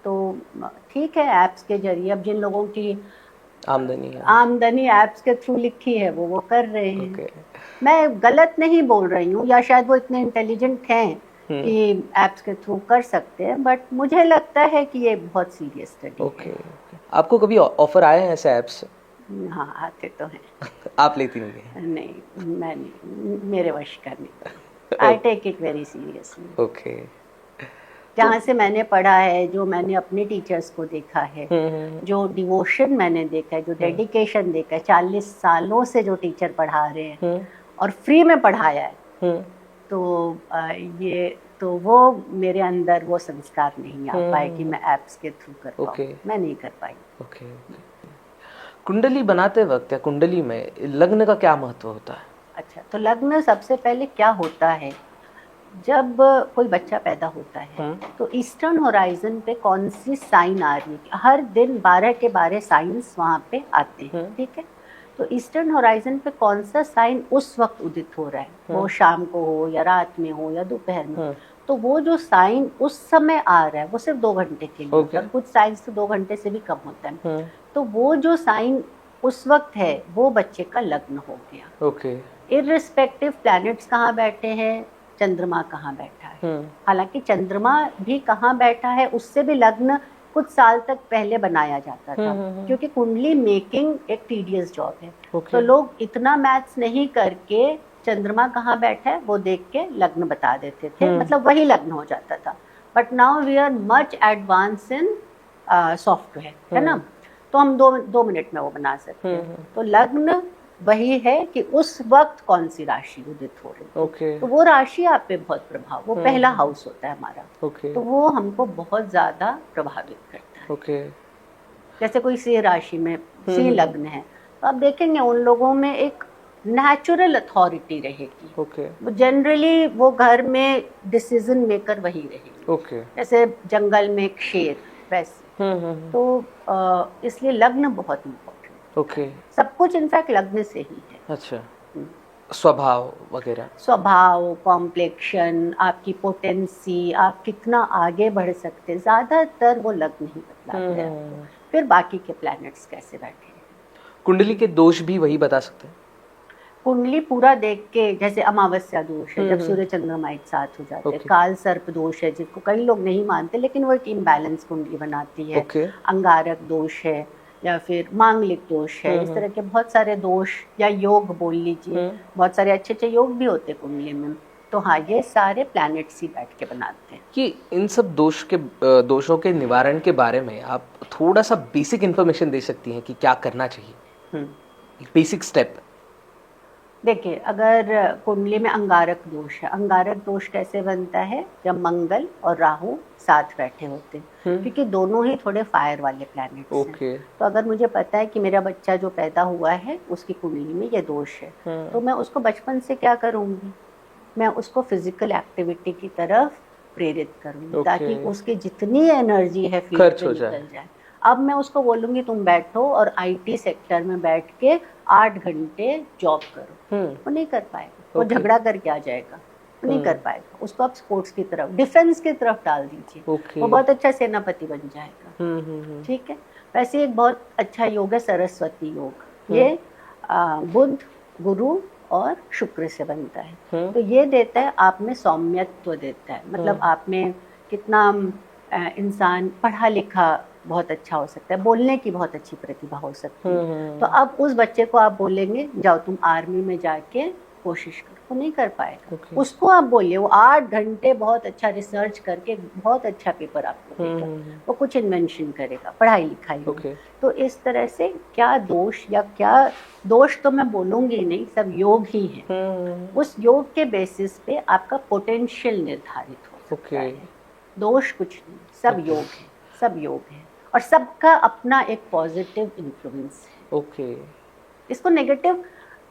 तो ठीक है, ऐप्स के जरिए अब जिन लोगों की आमदनी ऐप्स के थ्रू लिखी है वो कर रहे हैं। ओके। मैं गलत नहीं बोल रही हूँ, या शायद वो इतने इंटेलिजेंट हैं कि ऐप्स के थ्रू कर सकते हैं, बट मुझे लगता है कि ये बहुत सीरियस स्टडी है। आपको कभी ऑफर आए हैं ऐसे ऐप्स से? हाँ, आते तो हैं। आप लेती नहीं हैं? नहीं, मैं नहीं, मेरे वश का नहीं। I take it very seriously. Okay. जहाँ से मैंने पढ़ा है, जो मैंने अपने टीचर्स को देखा है, जो डिवोशन मैंने देखा है, जो डेडिकेशन देखा है, 40 सालों से जो टीचर पढ़ा रहे हैं और फ्री में पढ़ाया है, तो ये तो वो मेरे अंदर वो संस्कार नहीं आ पाए कि मैं ऐप्स के थ्रू कर पाऊँ। मैं नहीं कर पाई। ओके। कुंडली बनाते वक्त या कुंडली में लग्न का क्या महत्व होता है? अच्छा, तो लग्न सबसे पहले क्या होता है, जब कोई बच्चा पैदा होता है तो ईस्टर्न होराइजन पे कौन सी साइन आ रही है। हर दिन 12 के 12 साइंस वहाँ पे आते हैं। ठीक है, तो ईस्टर्न होराइजन पे कौन सा साइन उस वक्त उदित हो रहा है, वो शाम को हो या रात में हो या दोपहर में, तो वो जो साइन उस समय आ रहा है वो सिर्फ 2 घंटे के लिए होता है, कुछ साइंस तो 2 घंटे से भी कम होता है। तो वो जो साइन उस वक्त है वो बच्चे का लग्न हो गया। ओके। इररिस्पेक्टिव प्लैनेट्स कहाँ बैठे हैं, चंद्रमा कहाँ बैठा है, हालांकि चंद्रमा भी कहाँ बैठा है उससे भी लग्न कुछ साल तक पहले बनाया जाता था, क्योंकि कुंडली मेकिंग एक टीडियस जॉब है। तो लोग इतना मैथ्स नहीं करके चंद्रमा कहाँ बैठा है वो देख के लग्न बता देते थे, मतलब वही लग्न हो जाता था। But now we are much advance in software, है ना, तो हम दो मिनट में वो बना सकते हैं। तो लग्न वही है कि उस वक्त कौन सी राशि उदित हो रही है, okay. तो वो राशि आप पे बहुत प्रभाव, वो पहला हाउस होता है हमारा, okay. तो वो हमको बहुत ज्यादा प्रभावित करता है। okay. जैसे कोई सिंह राशि में सिंह लग्न है तो आप देखेंगे उन लोगों में एक नेचुरल अथॉरिटी रहेगी। okay. जनरली वो घर में डिसीजन मेकर वही रहेगी। okay. जैसे जंगल में एक शेर वैसे। तो इसलिए लग्न बहुत इम्पोर्टेंट। ओके। सब कुछ इनफैक्ट लग्न से ही है। अच्छा। स्वभाव वगैरह, स्वभाव, कॉम्प्लेक्शन, आपकी पोटेंसी, आप कितना आगे बढ़ सकते, ज्यादातर वो लग्न ही बतलाते हैं। फिर बाकी के प्लैनेट्स कैसे बैठे हैं। कुंडली के दोष भी वही बता सकते हैं। कुंडली पूरा देख के, जैसे अमावस्या दोष है जब सूर्य चंद्रमा एक साथ हो जाते हैं, काल सर्प दोष है जिसको कई लोग नहीं मानते लेकिन वो एक इम्बैलेंस कुंडली बनाती है, अंगारक दोष है या फिर मांगलिक दोष है, इस तरह के बहुत सारे दोष, या योग बोल लीजिए, बहुत सारे अच्छे अच्छे योग भी होते हैं कुंडली में। तो हाँ, ये सारे प्लैनेट्स ही बैठ के बनाते हैं। कि इन सब दोषों के निवारण के बारे में आप थोड़ा सा बेसिक इन्फॉर्मेशन दे सकती हैं कि क्या करना चाहिए, बेसिक स्टेप। देखिए, अगर कुंडली में अंगारक दोष है, अंगारक दोष कैसे बनता है, जब मंगल और राहु साथ बैठे होते हैं, क्योंकि दोनों ही थोड़े फायर वाले प्लैनेट्स हैं। तो अगर मुझे पता है कि मेरा बच्चा जो पैदा हुआ है उसकी कुंडली में ये दोष है, तो मैं उसको बचपन से क्या करूँगी, मैं उसको फिजिकल एक्टिविटी की तरफ प्रेरित करूँगी, ताकि उसकी जितनी एनर्जी है फील्ड में निकल जाए। अब मैं उसको बोलूँगी तुम बैठो और IT सेक्टर में बैठ के 8 घंटे जॉब करो, वो नहीं कर पाएगा, वो झगड़ा करके आ जाएगा, वो नहीं कर पाएगा। उसको आप स्पोर्ट्स की तरफ, डिफेंस की तरफ डाल दीजिए, वो बहुत अच्छा सेनापति बन जाएगा। ठीक है। वैसे एक बहुत अच्छा योग है सरस्वती योग, ये बुध, गुरु और शुक्र से बनता है। तो ये देता है आप में सौम्यत्व देता है, मतलब आप में कितना इंसान पढ़ा लिखा बहुत अच्छा हो सकता है, बोलने की बहुत अच्छी प्रतिभा हो सकती है। तो अब उस बच्चे को आप बोलेंगे जाओ तुम आर्मी में जाके कोशिश करो, वो नहीं कर पाएगा। उसको आप बोलिए, वो 8 घंटे बहुत अच्छा रिसर्च करके बहुत अच्छा पेपर आपको देगा, वो कुछ इन्वेंशन करेगा पढ़ाई लिखाई। तो इस तरह से क्या दोष, या क्या दोष तो मैं बोलूंगी नहीं, सब योग ही है। उस योग के बेसिस पे आपका पोटेंशियल निर्धारित हो सकता है। दोष कुछ नहीं, सब योग है, सब योग है, और सबका अपना एक पॉजिटिव इन्फ्लुएंस है। इसको नेगेटिव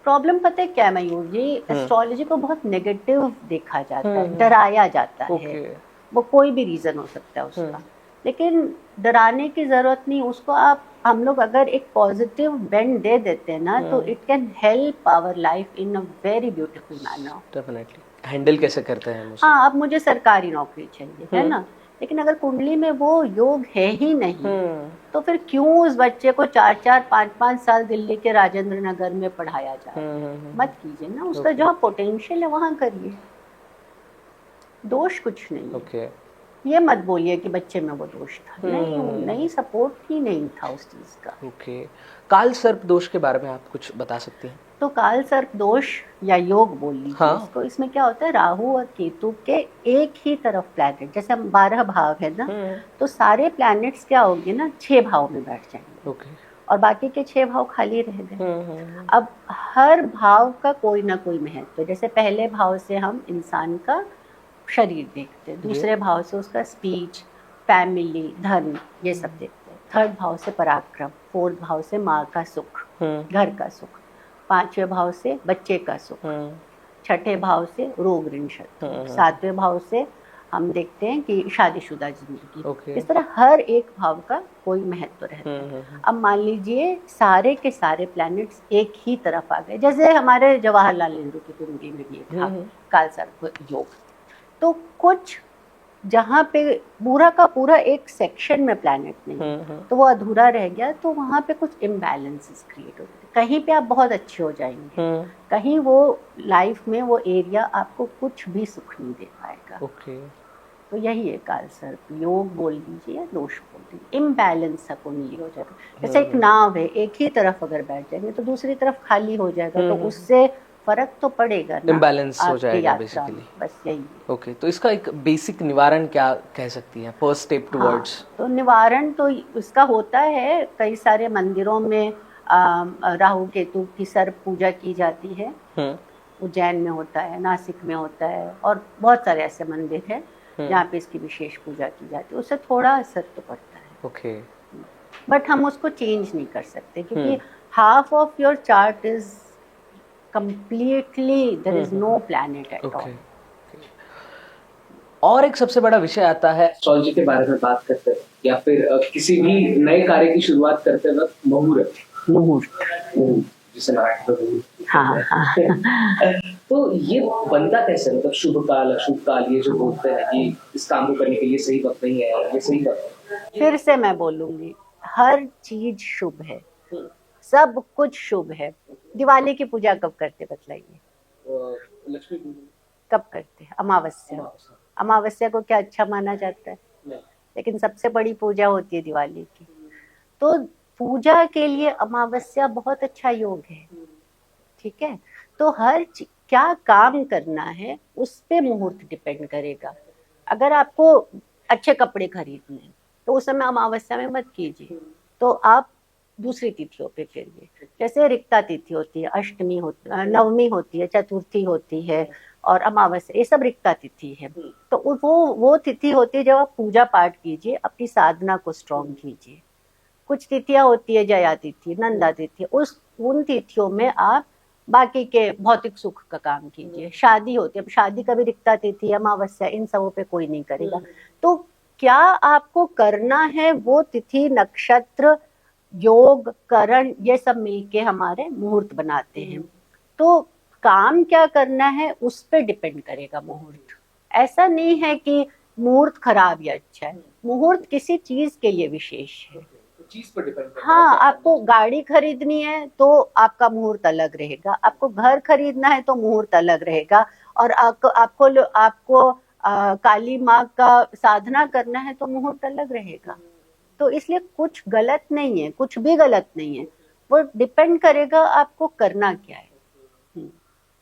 प्रॉब्लम पता है क्या है मयूर जी, एस्ट्रोलॉजी को बहुत नेगेटिव देखा जाता है, डराया जाता है। वो कोई भी रीजन हो सकता है उसका, लेकिन डराने की जरूरत नहीं। उसको आप, हम लोग अगर एक पॉजिटिव बेंड दे देते हैं ना, तो it can help our life in a very beautiful manner. Definitely. Handle कैसे करते हैं? हाँ, अब मुझे सरकारी नौकरी चाहिए, है ना, लेकिन अगर कुंडली में वो योग है ही नहीं, तो फिर क्यों उस बच्चे को 4-4, 5-5 साल दिल्ली के राजेंद्र नगर में पढ़ाया जाए? मत कीजिए ना, उसका जहाँ पोटेंशियल है वहाँ करिए, दोष कुछ नहीं। ये मत बोलिए कि बच्चे में वो दोष था, नहीं, सपोर्ट ही नहीं था उस चीज का। काल सर्प दोष के बारे में आप कुछ बता सकती हैं? तो काल सर्प दोष या योग बोल लीजिए इसको, इसमें क्या होता है, राहु और केतु के एक ही तरफ प्लैनेट, जैसे हम 12 भाव है ना, तो सारे प्लैनेट्स क्या होंगे ना, 6 भाव में बैठ जाएंगे, और बाकी के 6 भाव खाली रह गए। अब हर भाव का कोई ना कोई महत्व, जैसे पहले भाव से हम इंसान का शरीर देखते हैं, दूसरे भाव से उसका स्पीच, फैमिली, धन, ये सब देखते हैं, थर्ड भाव से पराक्रम, फोर्थ भाव से माँ का सुख, घर का सुख, 5वें भाव से बच्चे का सुख, 6ठे भाव से रोग ऋण शत्रु, 7वें भाव से हम देखते हैं कि शादीशुदा जिंदगी। इस तरह हर एक भाव का कोई महत्व रहता है। अब मान लीजिए सारे के सारे प्लैनेट्स एक ही तरफ आ गए, जैसे हमारे जवाहरलाल नेहरू की कुंडली में भी था काल सर्प योग, तो कुछ जहाँ पे पूरा का पूरा एक सेक्शन में प्लैनेट नहीं तो वो अधूरा रह गया, तो वहाँ पे कुछ इम्बैलेंसेस क्रिएट हो जाते। कहीं पे आप बहुत अच्छे हो जाएंगे, कहीं वो लाइफ में वो एरिया आपको कुछ भी सुख नहीं दे पाएगा। तो यही है काल सर्प, योग बोल लीजिए या दोष बोल लीजिए, इम्बैलेंस सकुंडली हो जाएगा। जैसे एक नाव है, एक ही तरफ अगर बैठ जाएंगे तो दूसरी तरफ खाली हो जाएगा, तो उससे फर्क तो पड़ेगा ना, इम्बैलेंस हो जाएगा बेसिकली। बस यही। ओके, तो इसका एक बेसिक निवारण क्या कह सकती हैं, फर्स्ट स्टेप टुवर्ड्स? तो निवारण तो इसका होता है, कई सारे मंदिरों में राहु केतु की सर्प पूजा की जाती है। उज्जैन में होता है, नासिक में होता है, और बहुत सारे ऐसे मंदिर हैं जहाँ पे इसकी विशेष पूजा की जाती है। उससे थोड़ा असर तो पड़ता है। ओके, बट हम उसको चेंज नहीं कर सकते, क्योंकि half of your chart is completely there is no planet at all. और एक सबसे बड़ा विषय आता है एस्ट्रोलॉजी के बारे में बात करते हैं, या फिर किसी भी नए कार्य की शुरुआत करते वक्त मुहूर्त जिसे मराठी में। हाँ। तो ये बनता कैसे, मतलब शुभ काल अशुभ काल ये जो बोलते हैं कि इस काम को करने के लिए सही वक्त नहीं है, ये सही वक्त है? फिर से मैं बोलूंगी, हर चीज शुभ है, सब कुछ शुभ है। दिवाली की पूजा कब करते बतलाइए? लक्ष्मी कब करते? अमावस्या। अमावस्या को क्या अच्छा माना जाता है? लेकिन सबसे बड़ी पूजा होती है दिवाली की। तो पूजा के लिए अमावस्या बहुत अच्छा योग है, ठीक है। तो हर क्या काम करना है उस पे मुहूर्त डिपेंड करेगा। अगर आपको अच्छे कपड़े खरीदने हैं तो उस समय अमावस्या में मत कीजिए, तो आप दूसरी तिथियों पे करिए। जैसे रिक्ता तिथि होती है, अष्टमी होती है, नवमी होती है, चतुर्थी होती है और अमावस्या, ये सब रिक्ता तिथि है। तो वो तिथि होती है जब आप पूजा पाठ कीजिए, अपनी साधना को स्ट्रॉन्ग कीजिए। कुछ तिथियां होती है, जया तिथि, नंदा तिथि, उन तिथियों में आप बाकी के भौतिक सुख का काम कीजिए। शादी होती है, अब शादी का भी रिक्ता तिथि, अमावस्या, इन सबों पे कोई नहीं करेगा। तो क्या आपको करना है, वो तिथि नक्षत्र योग करण ये सब मिलके हमारे मुहूर्त बनाते हैं। तो काम क्या करना है उस पे डिपेंड करेगा मुहूर्त। ऐसा नहीं है कि मुहूर्त खराब या अच्छा है, मुहूर्त किसी चीज के लिए विशेष है, चीज पर डिपेंड करता है। हाँ, आपको गाड़ी खरीदनी है तो आपका मुहूर्त अलग रहेगा, आपको घर खरीदना है तो मुहूर्त अलग रहेगा, और आपको काली माँ का साधना करना है तो मुहूर्त अलग रहेगा। तो इसलिए कुछ गलत नहीं है, कुछ भी गलत नहीं है, वो डिपेंड करेगा आपको करना क्या है।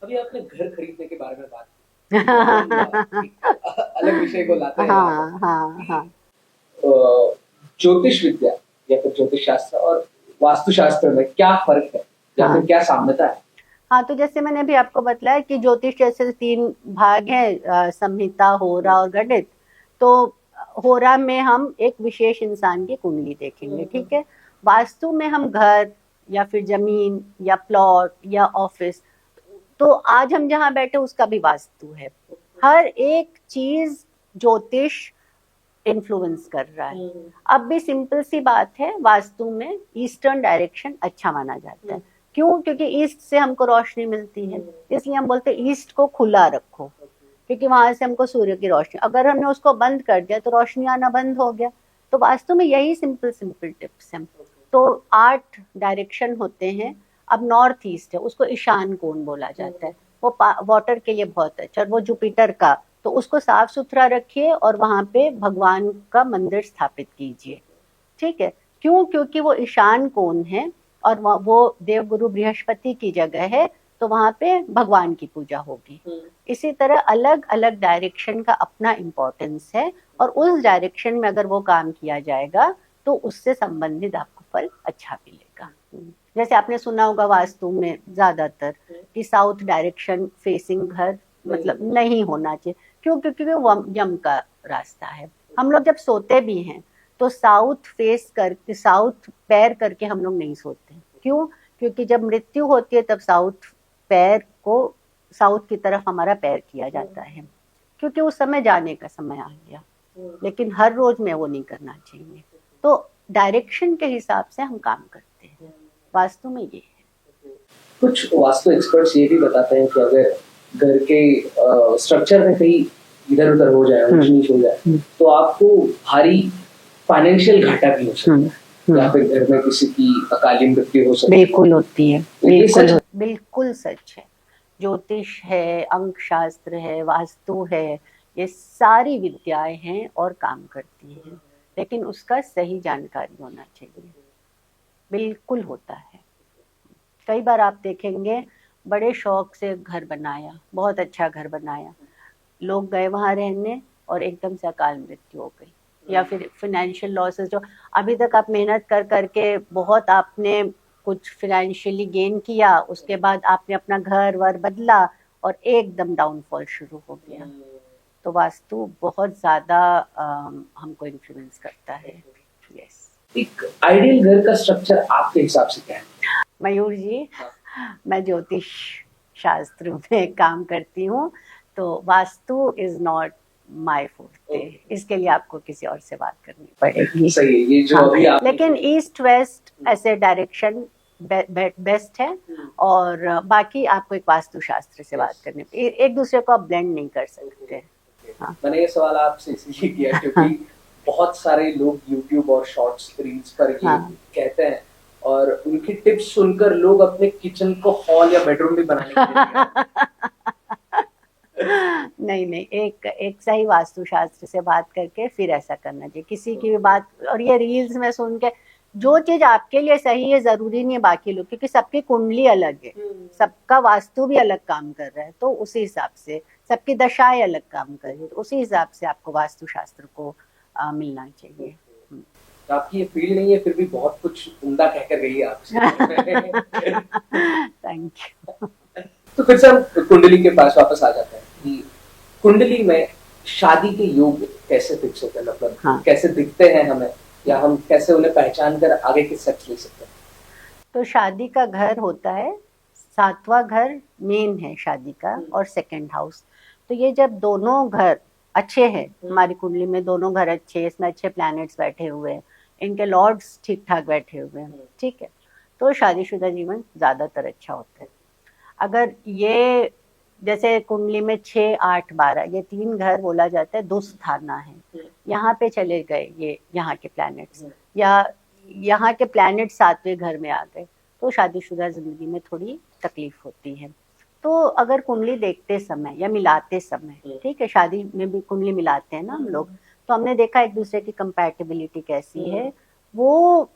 अभी आपने घर खरीदने के बारे में बात की अलग विषय को लाते हैं। हाँ। ज्योतिष विद्या या फिर ज्योतिष शास्त्र और वास्तुशास्त्र में क्या फर्क है, या फिर क्या साम्यता है? हाँ, तो जैसे मैंने भी आपको बताया कि ज्योतिष जैसे 3 भाग हैं, संहिता, होरा और गणित। तो होरा में हम एक विशेष इंसान की कुंडली देखेंगे, ठीक है। वास्तु में हम घर या फिर जमीन या प्लॉट या ऑफिस, तो आज हम जहाँ बैठे उसका भी वास्तु है। हर एक चीज ज्योतिष इन्फ्लुएंस कर रहा है। अब भी सिंपल सी बात है, वास्तु में ईस्टर्न डायरेक्शन अच्छा माना जाता है। क्यों? क्योंकि ईस्ट से हमको रोशनी मिलती है, इसलिए हम बोलते हैं ईस्ट को खुला रखो, क्योंकि वहां से हमको सूर्य की रोशनी, अगर हमने उसको बंद कर दिया तो रोशनी आना बंद हो गया। तो वास्तु में यही सिंपल टिप्स हैं। तो 8 डायरेक्शन होते हैं। अब नॉर्थ ईस्ट है, उसको ईशान कोण बोला जाता है, वो वाटर के लिए बहुत अच्छा, और वो जुपिटर का, तो उसको साफ सुथरा रखिए और वहां पे भगवान का मंदिर स्थापित कीजिए, ठीक है। क्यों? क्योंकि वो ईशान कोण है और वो देवगुरु बृहस्पति की जगह है, तो वहां पे भगवान की पूजा होगी। इसी तरह अलग अलग डायरेक्शन का अपना इम्पोर्टेंस है, और उस डायरेक्शन में अगर वो काम किया जाएगा तो उससे संबंधित आपको फल अच्छा मिलेगा। जैसे आपने सुना होगा वास्तु में ज्यादातर कि साउथ डायरेक्शन फेसिंग घर मतलब नहीं होना चाहिए। क्यों? क्योंकि वो यम का रास्ता है। हम लोग जब सोते भी हैं तो साउथ फेस करके, साउथ पैर करके हम लोग नहीं सोते। क्यों? क्योंकि जब मृत्यु होती है तब साउथ पैर को, साउथ की तरफ हमारा पैर किया जाता है, क्योंकि उस समय जाने का समय आ गया। लेकिन हर रोज में वो नहीं करना चाहिए। तो डायरेक्शन के हिसाब से हम काम करते हैं, वास्तु में ये है। कुछ वास्तु एक्सपर्ट्स ये भी बताते हैं कि अगर घर के स्ट्रक्चर में कहीं इधर उधर हो जाए, ऊंच नीच हो जाए, तो आपको भारी फाइनेंशियल घाटा भी हो सकता है, या फिर घर में किसी की अकाली मृत्यु हो सकती है। बिल्कुल होती है, बिल्कुल सच है। ज्योतिष है, अंक शास्त्र है, वास्तु है, ये सारी विद्याएं हैं और काम करती हैं, लेकिन उसका सही जानकारी होना चाहिए। बिल्कुल होता है। कई बार आप देखेंगे बड़े शौक से घर बनाया, बहुत अच्छा घर बनाया, लोग गए वहां रहने और एकदम से अकाल मृत्यु हो गई, या फिर फाइनेंशियल लॉसेस, जो अभी तक आप मेहनत कर करके बहुत आपने कुछ फाइनेंशियली गेन किया, उसके बाद आपने अपना घर वर बदला और एकदम डाउनफॉल शुरू हो गया। तो वास्तु बहुत ज्यादा हमको इन्फ्लुएंस करता है। यस। एक आइडियल घर का स्ट्रक्चर आपके हिसाब से क्या है? मयूर जी, मैं ज्योतिष शास्त्र में काम करती हूँ, तो vastu is not my forte. इसके लिए आपको किसी और से बात करनी पड़ेगी। सही है, ये जो अभी आप लेकिन ईस्ट वेस्ट ऐसे डायरेक्शन बेस्ट है, और बाकी आपको एक वास्तु शास्त्र से बात करनी पड़ेगी। एक दूसरे को आप ब्लेंड नहीं कर सकते। हाँ। मैंने ये सवाल आपसे इसलिए किया क्योंकि बहुत सारे लोग YouTube और शॉर्ट्स रील्स पर ये कहते हैं, और उनकी टिप्स सुनकर लोग अपने किचन को हॉल या बेडरूम भी बनाने के लिए नहीं, एक सही वास्तुशास्त्र से बात करके फिर ऐसा करना चाहिए। किसी की भी बात और ये रील्स में सुन के, जो चीज आपके लिए सही है जरूरी नहीं है बाकी लोग, क्योंकि सबकी कुंडली अलग है, सबका वास्तु भी अलग काम कर रहा है, तो उसी हिसाब से सबकी दशाएं अलग काम कर रही है, तो उसी हिसाब से आपको वास्तुशास्त्र को मिलना चाहिए। तो आपकी ये फील्ड नहीं है, फिर भी बहुत कुछ उम्दा कहकर गई है आपसे। Thank you. तो फिर से हम कुंडली के पास वापस आ जाते हैं कि कुंडली में शादी के योग कैसे फिक्स होते हैं, मतलब कैसे दिखते हैं हमें, या हम कैसे उन्हें पहचान कर आगे के स्टेप्स ले सकते हैं? तो शादी का घर होता है, 7वां घर मेन है शादी का, और सेकंड हाउस। तो ये जब दोनों घर अच्छे हैं, हमारी कुंडली में दोनों घर अच्छे, इसमें अच्छे प्लैनेट्स बैठे हुए हैं, इनके लॉर्ड्स ठीक ठाक बैठे हुए हैं, ठीक है, तो शादीशुदा जीवन ज्यादातर अच्छा होता है। अगर ये जैसे कुंडली में 6, 8, 12 ये 3 घर बोला जाता है दुस्थाना है, यहाँ पे चले गए ये यहाँ के प्लैनेट्स, या यहाँ के प्लैनेट 7वें घर में आ गए, तो शादीशुदा जिंदगी में थोड़ी तकलीफ होती है। तो अगर कुंडली देखते समय या मिलाते समय, ठीक है, शादी में भी कुंडली मिलाते हैं ना हम लोग, तो हमने देखा एक दूसरे की कंपैटिबिलिटी कैसी है। वो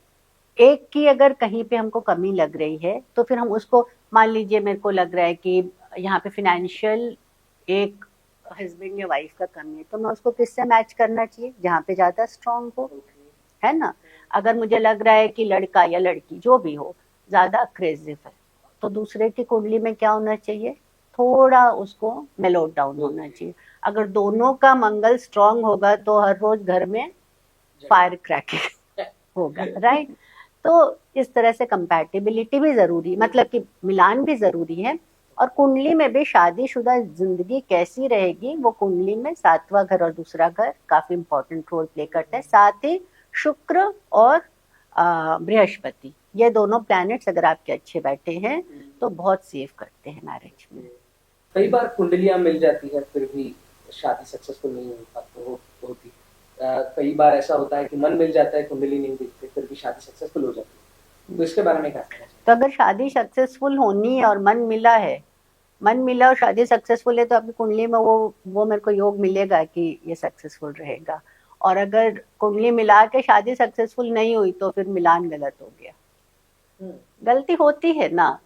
एक की अगर कहीं पे हमको कमी लग रही है, तो फिर हम उसको, मान लीजिए मेरे को लग रहा है कि यहाँ पे फाइनेंशियल एक हस्बैंड या वाइफ का कमी है, तो मैं उसको किससे मैच करना चाहिए, जहाँ पे ज्यादा स्ट्रांग हो, है ना। अगर मुझे लग रहा है कि लड़का या लड़की जो भी हो ज्यादा अग्रेसिव है, तो दूसरे की कुंडली में क्या होना चाहिए, थोड़ा उसको मेलो डाउन होना चाहिए। अगर दोनों का मंगल स्ट्रांग होगा तो हर रोज घर में फायर क्रैकिंग होगा, राइट। तो इस तरह से कंपैटिबिलिटी भी जरूरी, मतलब कि मिलान भी जरूरी है। और कुंडली में भी शादीशुदा जिंदगी कैसी रहेगी, वो कुंडली में 7वां घर और दूसरा घर काफी इंपॉर्टेंट रोल प्ले करता है। साथ ही शुक्र और बृहस्पति, ये दोनों प्लैनेट्स अगर आपके अच्छे बैठे हैं तो बहुत सेव करते हैं मैरिज में। कई बार कुंडलियां मिल जाती है फिर भी शादी सक्सेसफुल नहीं होती। कई बार ऐसा होता है कि मन मिल जाता है, कुंडली नहीं दिखती, फिर भी शादी सक्सेसफुल हो जाती है। तो इसके बारे में क्या कहना चाहिए? तो अगर शादी सक्सेसफुल होनी है और मन मिला है, मन मिला और शादी सक्सेसफुल है, तो आपकी कुंडली में वो मेरे को योग मिलेगा कि ये सक्सेसफुल रहेगा। और अगर कुंडली मिला के शादी सक्सेसफुल नहीं हुई तो फिर मिलान गलत हो गया। गलती होती है ना,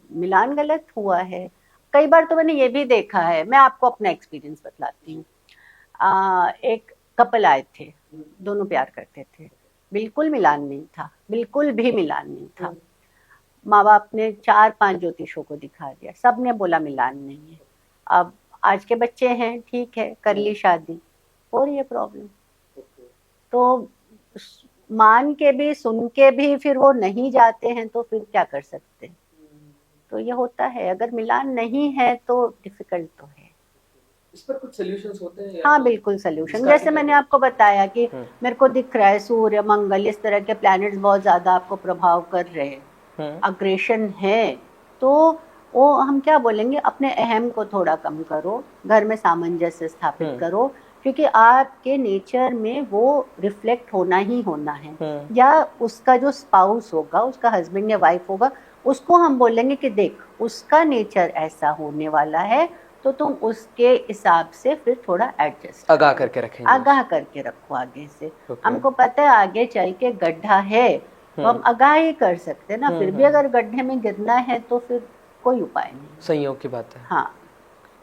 मिलान गलत हुआ है। कई बार तो मैंने ये भी देखा है, मैं आपको अपना एक्सपीरियंस बतलाती हूँ। एक कपल आए थे, दोनों प्यार करते थे, बिल्कुल मिलान नहीं था, बिल्कुल भी मिलान नहीं था। माँ बाप ने 4-5 ज्योतिषों को दिखा दिया, सब ने बोला मिलान नहीं है। अब आज के बच्चे हैं, ठीक है, कर ली शादी, हो रही है प्रॉब्लम। तो मान के भी सुन के भी फिर वो नहीं जाते हैं, तो फिर क्या कर सकते हैं। तो ये होता है, अगर मिलान नहीं है तो डिफिकल्ट तो है। इस पर कुछ सॉल्यूशंस होते हैं? हाँ बिल्कुल सॉल्यूशन, जैसे मैंने आपको बताया कि मेरे को दिख रहा है सूर्य मंगल इस तरह के प्लैनेट्स बहुत ज्यादा आपको प्रभाव कर रहे हैं, अग्रेशन है, तो वो हम क्या बोलेंगे, अपने अहम को थोड़ा कम करो, घर में सामंजस्य स्थापित करो, क्योंकि आपके नेचर में वो रिफ्लेक्ट होना ही होना है। या उसका जो स्पाउस होगा, उसका हस्बैंड या वाइफ होगा, उसको हम बोलेंगे कि देख उसका नेचर ऐसा होने वाला है, तो तुम उसके हिसाब से फिर थोड़ा एडजस्ट आगाह करके रखेंगे, आगाह करके रखो आगे से। हमको पता है आगे चल के गड्ढा है, तो हम आगाह ही कर सकते हैं ना। फिर भी अगर गड्ढे में गिरना है तो फिर कोई उपाय नहीं। संयोग की बात है। हाँ,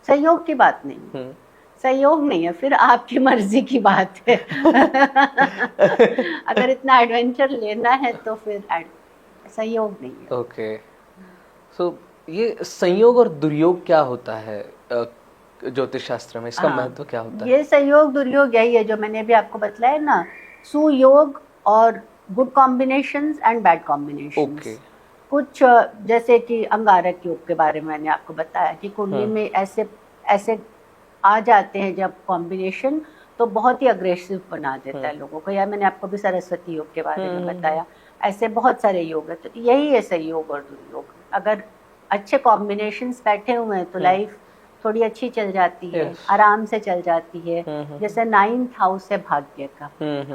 संयोग की बात नहीं, संयोग नहीं है, फिर आपकी मर्जी की बात है। अगर इतना एडवेंचर लेना है तो फिर संयोग नहीं है। ओके, सो ये संयोग और दुर्योग क्या होता है ज्योतिष शास्त्र में, इसका महत्व क्या होता है? ये संयोग दुर्योग यही है जो मैंने अभी आपको बतलाया ना, सुयोग और good combinations and bad combinations. कुछ जैसे कि अंगारक योग के बारे में मैंने आपको बताया कि कुंडली में ऐसे ऐसे आ जाते हैं जब कॉम्बिनेशन, तो बहुत ही अग्रेसिव बना देता है लोगों को। या मैंने आपको भी सरस्वती योग के बारे में बताया, ऐसे बहुत सारे योग है। तो यही है संयोग और दुर्योग। अगर अच्छे कॉम्बिनेशंस बैठे हुए हैं तो लाइफ थोड़ी अच्छी चल जाती है, आराम से चल जाती है। जैसे 9th हाउस है भाग्य का,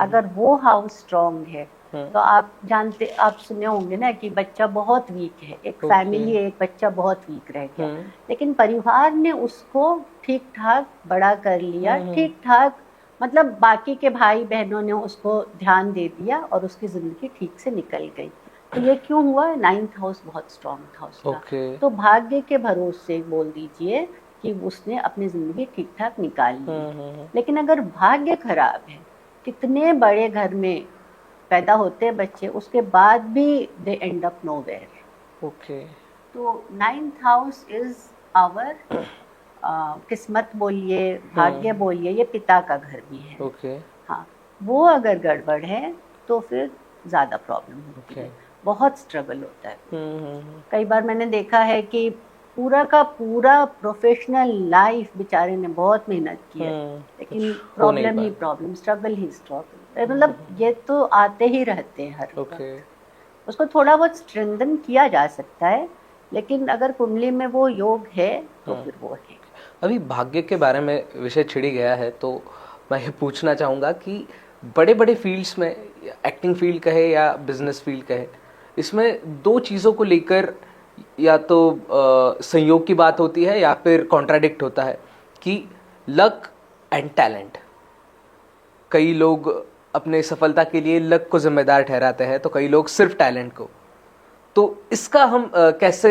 अगर वो हाउस स्ट्रॉन्ग है तो आप जानते, आप सुने होंगे ना कि बच्चा बहुत वीक है, एक फैमिली एक बच्चा बहुत वीक रह गया, लेकिन परिवार ने उसको ठीक ठाक बड़ा कर लिया, ठीक ठाक, मतलब बाकी के भाई बहनों ने उसको ध्यान दे दिया और उसकी जिंदगी ठीक से निकल गई। तो ये क्यों हुआ? 9th हाउस बहुत स्ट्रॉन्ग था उसका। तो भाग्य के भरोसे बोल दीजिए कि उसने अपनी जिंदगी ठीक ठाक निकाल ली। लेकिन अगर भाग्य खराब है, कितने बड़े घर में पैदा होते हैं बच्चे, उसके बाद भी दे एंड अप नोवेयर। ओके, तो 9th हाउस इज आवर किस्मत बोलिए, भाग्य बोलिए, ये पिता का घर भी है। ओके, हाँ, वो अगर गड़बड़ है तो फिर ज्यादा प्रॉब्लम होती है, बहुत स्ट्रगल होता है। कई बार मैंने देखा है कि पूरा का पूरा प्रोफेशनल लाइफ बेचारे ने बहुत मेहनत की है, लेकिन प्रॉब्लम ही प्रॉब्लम, स्ट्रगल ही स्ट्रगल। मतलब ये तो आते ही रहते हैं हर वक्त। उसको थोड़ा बहुत स्ट्रेंथन किया जा सकता है, लेकिन अगर कुंडली में वो योग है तो फिर वो है। अभी भाग्य के बारे में विषय छिड़ी गया है तो मैं ये पूछना चाहूँगा कि बड़े बड़े फील्ड्स में, एक्टिंग फील्ड कहे या बिजनेस फील्ड कहे, इसमें दो चीज़ों को लेकर या तो संयोग की बात होती है या फिर कॉन्ट्राडिक्ट होता है कि लक एंड टैलेंट। कई लोग अपने सफलता के लिए लक को जिम्मेदार ठहराते हैं तो कई लोग सिर्फ टैलेंट को। तो इसका हम कैसे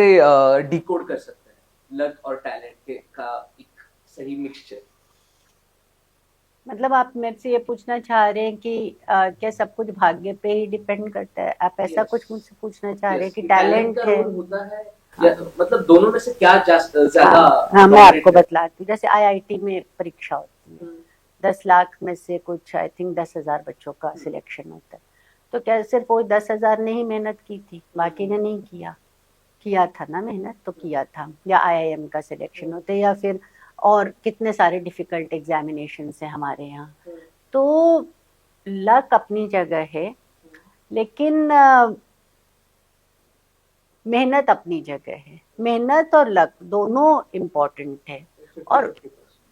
डिकोड कर सकते हैं, लक और टैलेंट का एक सही मिक्सचर? मतलब आप मेरे से ये पूछना चाह रहे हैं कि क्या सब कुछ भाग्य पे ही डिपेंड करता है? आप ऐसा कुछ मुझसे पूछना चाह रहे हैं कि टैलेंट है होता है या मतलब दोनों में से क्या ज्यादा? हाँ, मैं आपको बतलाती हूँ। जैसे IIT में परीक्षा होती है, 10 लाख में से कुछ आई थिंक 10,000 बच्चों का सिलेक्शन होता है। तो क्या सिर्फ वो 10,000 ने ही मेहनत की थी, बाकी ने नहीं किया था ना मेहनत? तो किया था। या IIM का सिलेक्शन होता है, या फिर और कितने सारे डिफिकल्ट एग्जामिनेशन है हमारे यहाँ। तो लक अपनी जगह है, लेकिन मेहनत अपनी जगह है। मेहनत और लक दोनों इम्पोर्टेंट है, और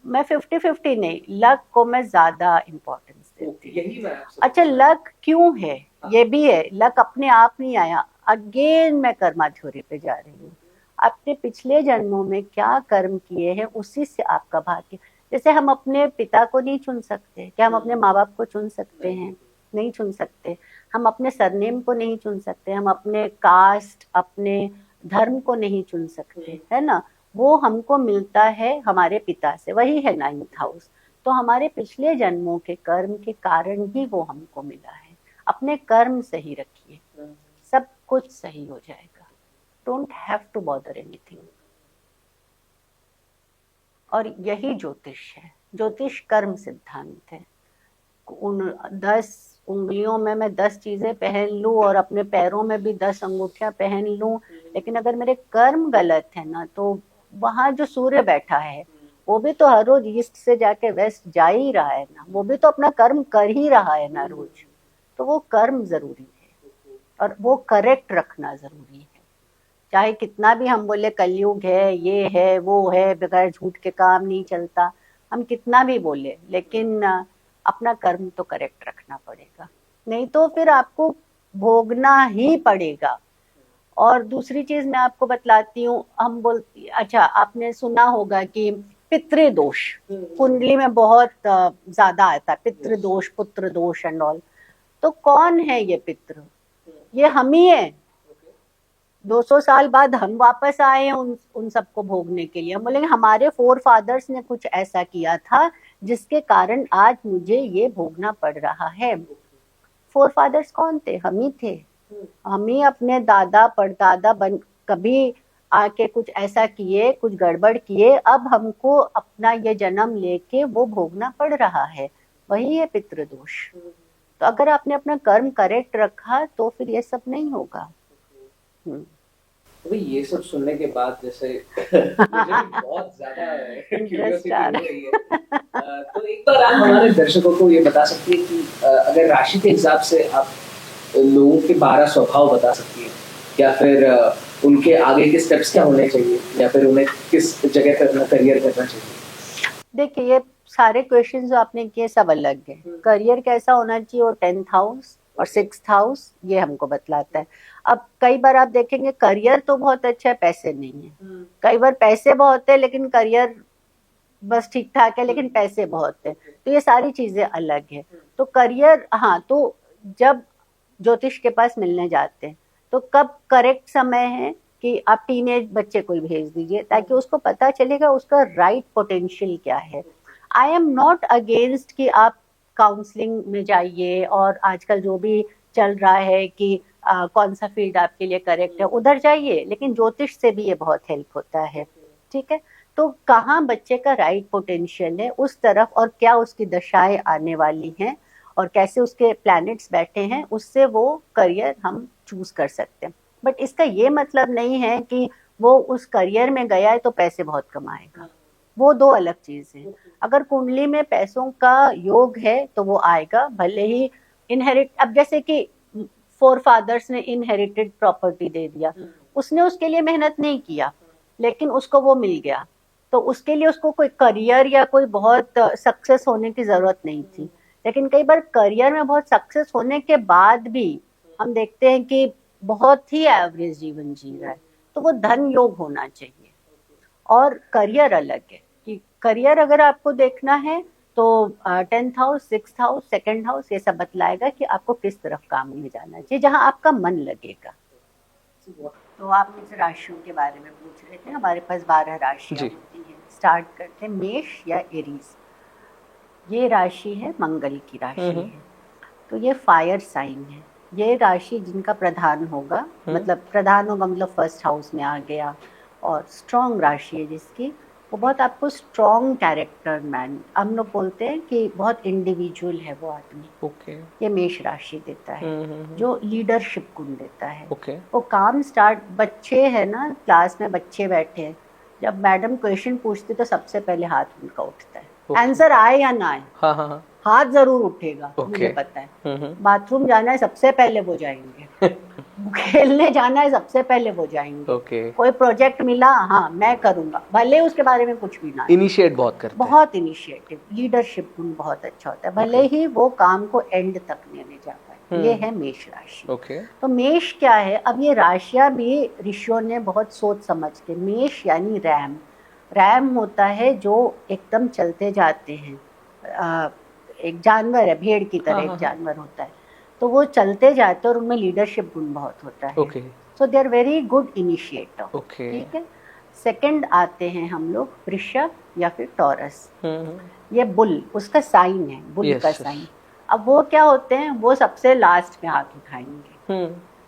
मैं 50-50 नहीं, लक को मैं ज्यादा इम्पोर्टेंस देती हूँ। अच्छा, लक क्यों है? ये भी है, लक अपने आप नहीं आया। अगेन मैं कर्मा थ्योरी पे जा रही हूँ। अपने पिछले जन्मों में क्या कर्म किए हैं उसी से आपका भाग्य। जैसे हम अपने पिता को नहीं चुन सकते, क्या हम अपने माँ बाप को चुन सकते हैं? नहीं चुन सकते। हम अपने सरनेम को नहीं चुन सकते, हम अपने कास्ट, अपने धर्म को नहीं चुन सकते, है ना? वो हमको मिलता है हमारे पिता से, वही है 9th हाउस। तो हमारे पिछले जन्मों के कर्म के कारण ही वो हमको मिला है। अपने कर्म सही रखिए, सब कुछ सही हो जाएगा। Don't have to bother anything. और यही ज्योतिष है। ज्योतिष कर्म सिद्धांत है। उन 10 उंगलियों में मैं 10 चीजें पहन लूं और अपने पैरों में भी 10 अंगूठियां पहन लूं, लेकिन अगर मेरे कर्म गलत है ना, तो वहां जो सूर्य बैठा है वो भी तो हर रोज ईस्ट से जाके वेस्ट जा ही रहा है ना, वो भी तो अपना कर्म कर ही रहा है ना रोज। तो वो कर्म जरूरी है और वो करेक्ट रखना जरूरी है। चाहे कितना भी हम बोले कलयुग है, ये है, वो है, बगैर झूठ के काम नहीं चलता, हम कितना भी बोले, लेकिन अपना कर्म तो करेक्ट रखना पड़ेगा, नहीं तो फिर आपको भोगना ही पड़ेगा। और दूसरी चीज मैं आपको बतलाती हूँ, हम बोलती, अच्छा आपने सुना होगा कि पितृदोष कुंडली में बहुत ज्यादा आता है, पितृदोष, पुत्र दोष एंड ऑल। तो कौन है ये पितृ? ये हम ही है। 200 साल बाद हम वापस आए हैं उन सबको भोगने के लिए। हम बोलेंगे हमारे फोर फादर्स ने कुछ ऐसा किया था जिसके कारण आज मुझे ये भोगना पड़ रहा है। फोर फादर्स कौन थे? हम ही थे। हम ही अपने दादा परदादा बन कभी आके कुछ ऐसा किए, कुछ गड़बड़ किए, अब हमको अपना ये जन्म लेके वो भोगना पड़ रहा है। वही है पितृदोष। तो अगर आपने अपना कर्म करेक्ट रखा तो फिर ये सब नहीं होगा। तो ये सब सुनने के बाद जैसे मुझे भी बहुत ज्यादा क्यूरियोसिटी हो रही है। तो एक बार आप हमारे दर्शकों को ये बता सकती है कि अगर राशि के हिसाब से आप लोगों के 12 स्वभाव बता सकती है, या फिर उनके आगे के स्टेप्स क्या होने चाहिए, या फिर उन्हें किस जगह पर अपना करियर करना चाहिए? देखिए, ये सारे क्वेश्चन जो आपने किए सब अलग है। करियर कैसा होना चाहिए, और 10th हाउस और 6th हाउस ये हमको बतलाता है। अब कई बार आप देखेंगे करियर तो बहुत अच्छा है, पैसे नहीं है। कई बार पैसे बहुत है लेकिन करियर बस ठीक ठाक है, लेकिन पैसे बहुत है। तो ये सारी चीजें अलग है। तो करियर, हाँ, तो जब ज्योतिष के पास मिलने जाते हैं तो कब करेक्ट समय है कि आप टीनेज बच्चे को भेज दीजिए, ताकि उसको पता चलेगा उसका राइट पोटेंशियल क्या है। आई एम नॉट अगेंस्ट कि आप काउंसलिंग में जाइए, और आजकल जो भी चल रहा है कि कौन सा फील्ड आपके लिए करेक्ट है उधर जाइए, लेकिन ज्योतिष से भी ये बहुत हेल्प होता है। ठीक है, तो कहाँ बच्चे का राइट पोटेंशियल है उस तरफ, और क्या उसकी दशाएं आने वाली हैं, और कैसे उसके प्लैनेट्स बैठे हैं, उससे वो करियर हम चूज कर सकते हैं। बट इसका ये मतलब नहीं है कि वो उस करियर में गया है तो पैसे बहुत कमाएगा। वो दो अलग चीज है। अगर कुंडली में पैसों का योग है तो वो आएगा, भले ही इनहेरिट। अब जैसे कि फोर फादर्स ने इनहेरिटेड प्रॉपर्टी दे दिया, उसने उसके लिए मेहनत नहीं किया लेकिन उसको वो मिल गया, तो उसके लिए उसको कोई करियर या कोई बहुत सक्सेस होने की जरूरत नहीं थी। लेकिन कई बार करियर में बहुत सक्सेस होने के बाद भी हम देखते हैं कि बहुत ही एवरेज जीवन जी रहा है, तो वो धन योग होना चाहिए। और करियर अलग है, कि करियर अगर आपको देखना है तो 10th house, 6th house, 2nd house ये सब बतलाएगा कि आपको किस तरफ काम में जाना चाहिए, जहां आपका मन लगेगा। तो आप मुझसे राशियों के बारे में पूछ रहे थे। हमारे पास 12 राशियां होती हैं। स्टार्ट करते हैं मेष या एरीज। ये राशि है मंगल की राशि है, तो ये फायर साइन है। ये राशि जिनका प्रधान होगा, मतलब प्रधान होगा मतलब फर्स्ट हाउस में आ गया, और स्ट्रॉन्ग राशि है जिसकी, वो बहुत आपको स्ट्रॉन्ग कैरेक्टर मैन, हम लोग बोलते हैं कि बहुत इंडिविजुअल है वो आदमी। ओके। ये मेष राशि देता है, जो लीडरशिप गुण देता है। ओके। वो काम स्टार्ट, बच्चे है ना, क्लास में बच्चे बैठे हैं, जब मैडम क्वेश्चन पूछती तो सबसे पहले हाथ उनका उठता है। आंसर आए या ना आए, हाँ, हाथ जरूर उठेगा। मुझे पता है। बाथरूम जाना है सबसे पहले वो जाएंगे। खेलने जाना है सबसे पहले वो जाएंगे। कोई प्रोजेक्ट मिला, हाँ मैं करूंगा, भले उसके बारे में कुछ भी ना। इनिशिएट बहुत करते हैं। बहुत इनिशिएटिव, लीडरशिप गुण बहुत अच्छा होता है, भले ही वो काम को एंड तक लेने जा पाए। ये है मेष राशि। तो मेष क्या है, अब ये राशियां भी ऋषियों ने बहुत सोच समझ के, मेष यानी रैम। रैम होता है जो एकदम चलते जाते हैं, एक जानवर है, भेड़ की तरह एक जानवर होता है, तो वो चलते जाते हैं और उनमें लीडरशिप गुण बहुत होता है। So they are very good initiator. ठीक है। सेकंड आते हैं हम लोग वृषभ या फिर टॉरस। ये बुल उसका साइन है, बुल का साइन। अब वो क्या होते हैं, वो सबसे लास्ट में हाथ उठाएंगे।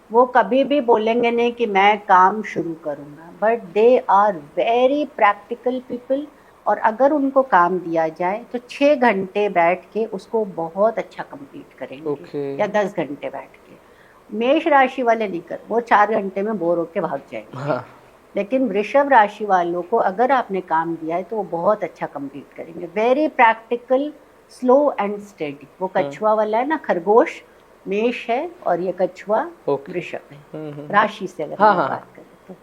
वो कभी भी बोलेंगे नहीं कि मैं काम शुरू करूंगा, but they are very practical people. और अगर उनको काम दिया जाए तो 6 घंटे बैठ के उसको बहुत अच्छा कंप्लीट करेंगे, या 10 घंटे बैठ के। मेष राशि वाले नहीं कर, वो 4 घंटे में बोर होके भाग जाएंगे। लेकिन वृषभ राशि वालों को अगर आपने काम दिया है तो वो बहुत अच्छा कंप्लीट करेंगे। Very practical, slow and steady. वो कछुआ वाला है ना, खरगोश मेष है और ये कछुआ वृषभ है। राशि से अगर हम बात करें तो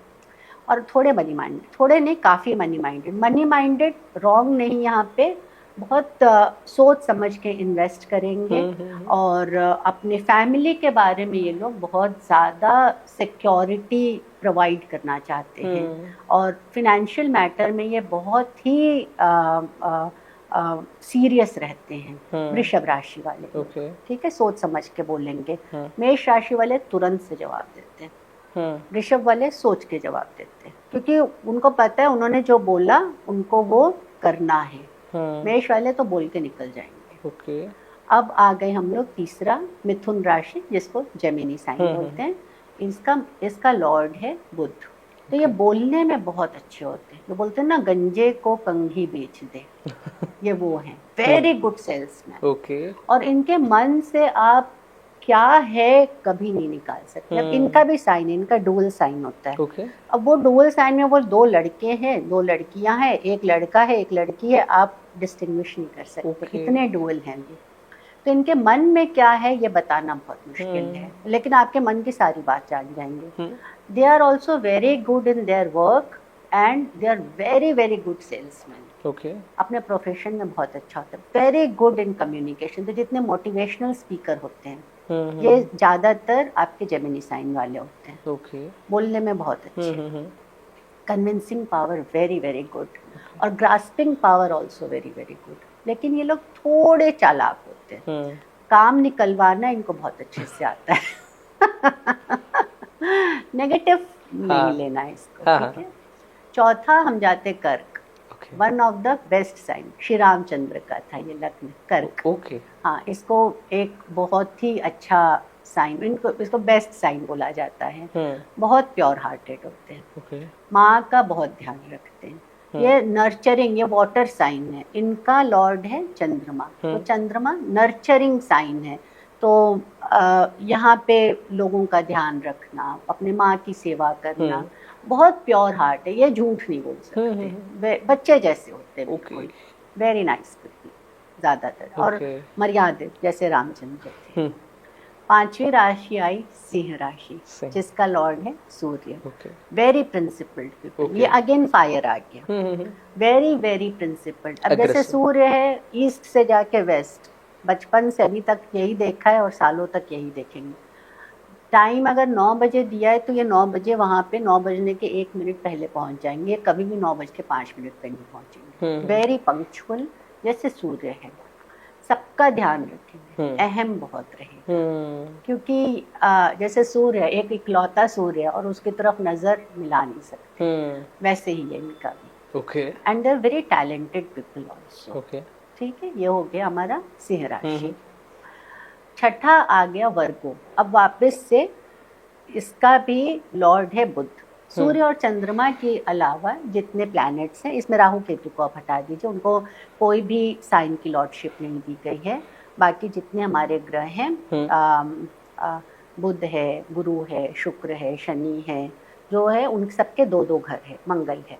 और थोड़े मनी माइंडेड, थोड़े नहीं काफ़ी money minded. Money minded wrong नहीं, यहाँ पे बहुत सोच समझ के इन्वेस्ट करेंगे और अपने फैमिली के बारे में ये लोग बहुत ज़्यादा सिक्योरिटी प्रोवाइड करना चाहते हैं और फिनेंशियल मैटर में ये बहुत ही सीरियस रहते हैं वृषभ राशि वाले। ठीक है, सोच समझ के बोलेंगे। मेष राशि वाले तुरंत से जवाब देते हैं, वृषभ वाले सोच के जवाब देते हैं, क्योंकि उनको पता है उन्होंने जो बोला उनको वो करना है। मेष वाले तो बोल के निकल जाएंगे। अब आ गए हम लोग तीसरा, मिथुन राशि, जिसको जेमिनी साइन बोलते हैं। इसका लॉर्ड है बुध। तो ये बोलने में बहुत अच्छे होते हैं, जो बोलते हैं ना गंजे को कंघी बेच दे, ये वो हैं, वेरी गुड सेल्समैन। और इनके मन से आप क्या है कभी नहीं निकाल सकते। अब इनका भी साइन है, इनका डुअल साइन होता है। अब वो डुअल साइन में वो 2 लड़के हैं, 2 लड़कियां हैं, एक लड़का है एक लड़की है, आप डिस्टिंग्विश नहीं कर सकते, इतने डुअल हैं ये। तो इनके मन में क्या है ये बताना बहुत मुश्किल है, लेकिन आपके मन की सारी बात जान जाएंगे। They are also very good in their work and they are very very good salesman. अपने प्रोफेशन में बहुत अच्छा होता है, वेरी गुड इन कम्युनिकेशन। तो जितने मोटिवेशनल स्पीकर होते हैं ये ज्यादातर आपके जेमिनी साइन वाले होते हैं। बोलने में बहुत अच्छे, convincing power very very good, और grasping power also very very good. लेकिन ये लोग थोड़े चालाक होते हैं, काम निकलवाना इनको बहुत अच्छे से आता है। नेगेटिव नहीं लेना है इसको। ठीक है, चौथा हम जाते कर्क। One of the best sign, Shri Ramchandra का था ये लग्न, कर्क। हाँ, इसको एक बहुत ही अच्छा साइन, इसको बेस्ट साइन बोला जाता है। बहुत प्योर हार्टेड होते हैं, माँ का बहुत ध्यान रखते हैं। ये नर्चरिंग, ये वाटर साइन है, इनका लॉर्ड है चंद्रमा। तो चंद्रमा नर्चरिंग साइन है। तो यहाँ पे लोगों का ध्यान रखना, अपने माँ की सेवा करना, बहुत प्योर हार्ट है। ये झूठ नहीं बोल सकते, बच्चे जैसे होते हैं, वेरी नाइस पीपल ज्यादातर, और मर्यादित जैसे रामचंद्र थे। 5वीं राशि आई सिंह राशि, जिसका लॉर्ड है सूर्य। वेरी प्रिंसिपल्ड पीपल, ये अगेन फायर आ गया, वेरी वेरी प्रिंसिपल्ड। अब जैसे सूर्य है ईस्ट से जाके वेस्ट, बचपन से अभी तक यही देखा है और सालों तक यही देखेंगे। टाइम अगर 9 बजे दिया है तो ये 9 बजे वहाँ पे 9 बजने के 1 मिनट पहले पहुँच जाएंगे, कभी भी 9:05 पे नहीं पहुँचेंगे। वेरी पंक्चुअल जैसे सूर्य है, सबका ध्यान रखेंगे, अहम बहुत रहे। क्योंकि जैसे सूर्य है, एक इकलौता सूर्य है और उसकी तरफ नजर मिला नहीं सकते, वैसे ही है इनका भी। And they are very talented people also. ठीक है, ये हो गया हमारा सिंह राशि। छठा आ गया वर्गो। अब वापस से इसका भी लॉर्ड है बुध। सूर्य और चंद्रमा के अलावा जितने प्लैनेट्स हैं, इसमें राहु केतु को आप हटा दीजिए, उनको कोई भी साइन की लॉर्डशिप नहीं दी गई है। बाकी जितने हमारे ग्रह हैं, बुध है, गुरु है, शुक्र है, शनि है, जो है उन सबके 2-2 घर है, मंगल है।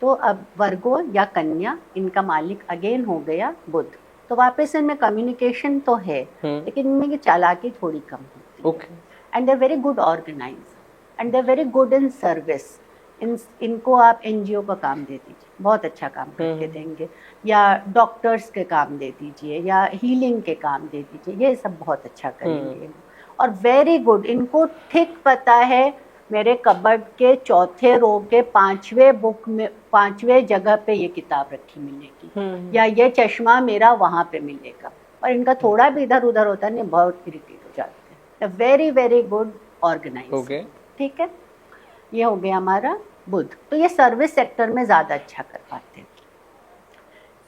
तो अब वर्गो या कन्या, इनका मालिक अगेन हो गया बुध। तो वापस इनमें कम्युनिकेशन तो है, लेकिन इनमें चालाकी थोड़ी कम होती है। And they are very good organise and they are very good in service. इनको आप एनजीओ का काम दे दीजिए, बहुत अच्छा काम करके देंगे, या डॉक्टर्स के काम दे दीजिए, या हीलिंग के काम दे दीजिए, ये सब बहुत अच्छा करेंगे। और वेरी गुड, इनको ठीक पता है मेरे कबर्ड के चौथे रो के 5वें बुक में 5वें जगह पे ये किताब रखी मिलेगी, या ये चश्मा मेरा वहाँ पे मिलेगा। और इनका थोड़ा भी इधर उधर होता है, बहुत इरिटेट हो जाते हैं। Very very good organise. ठीक है, ये हो गया हमारा बुध। तो ये सर्विस सेक्टर में ज्यादा अच्छा कर पाते हैं।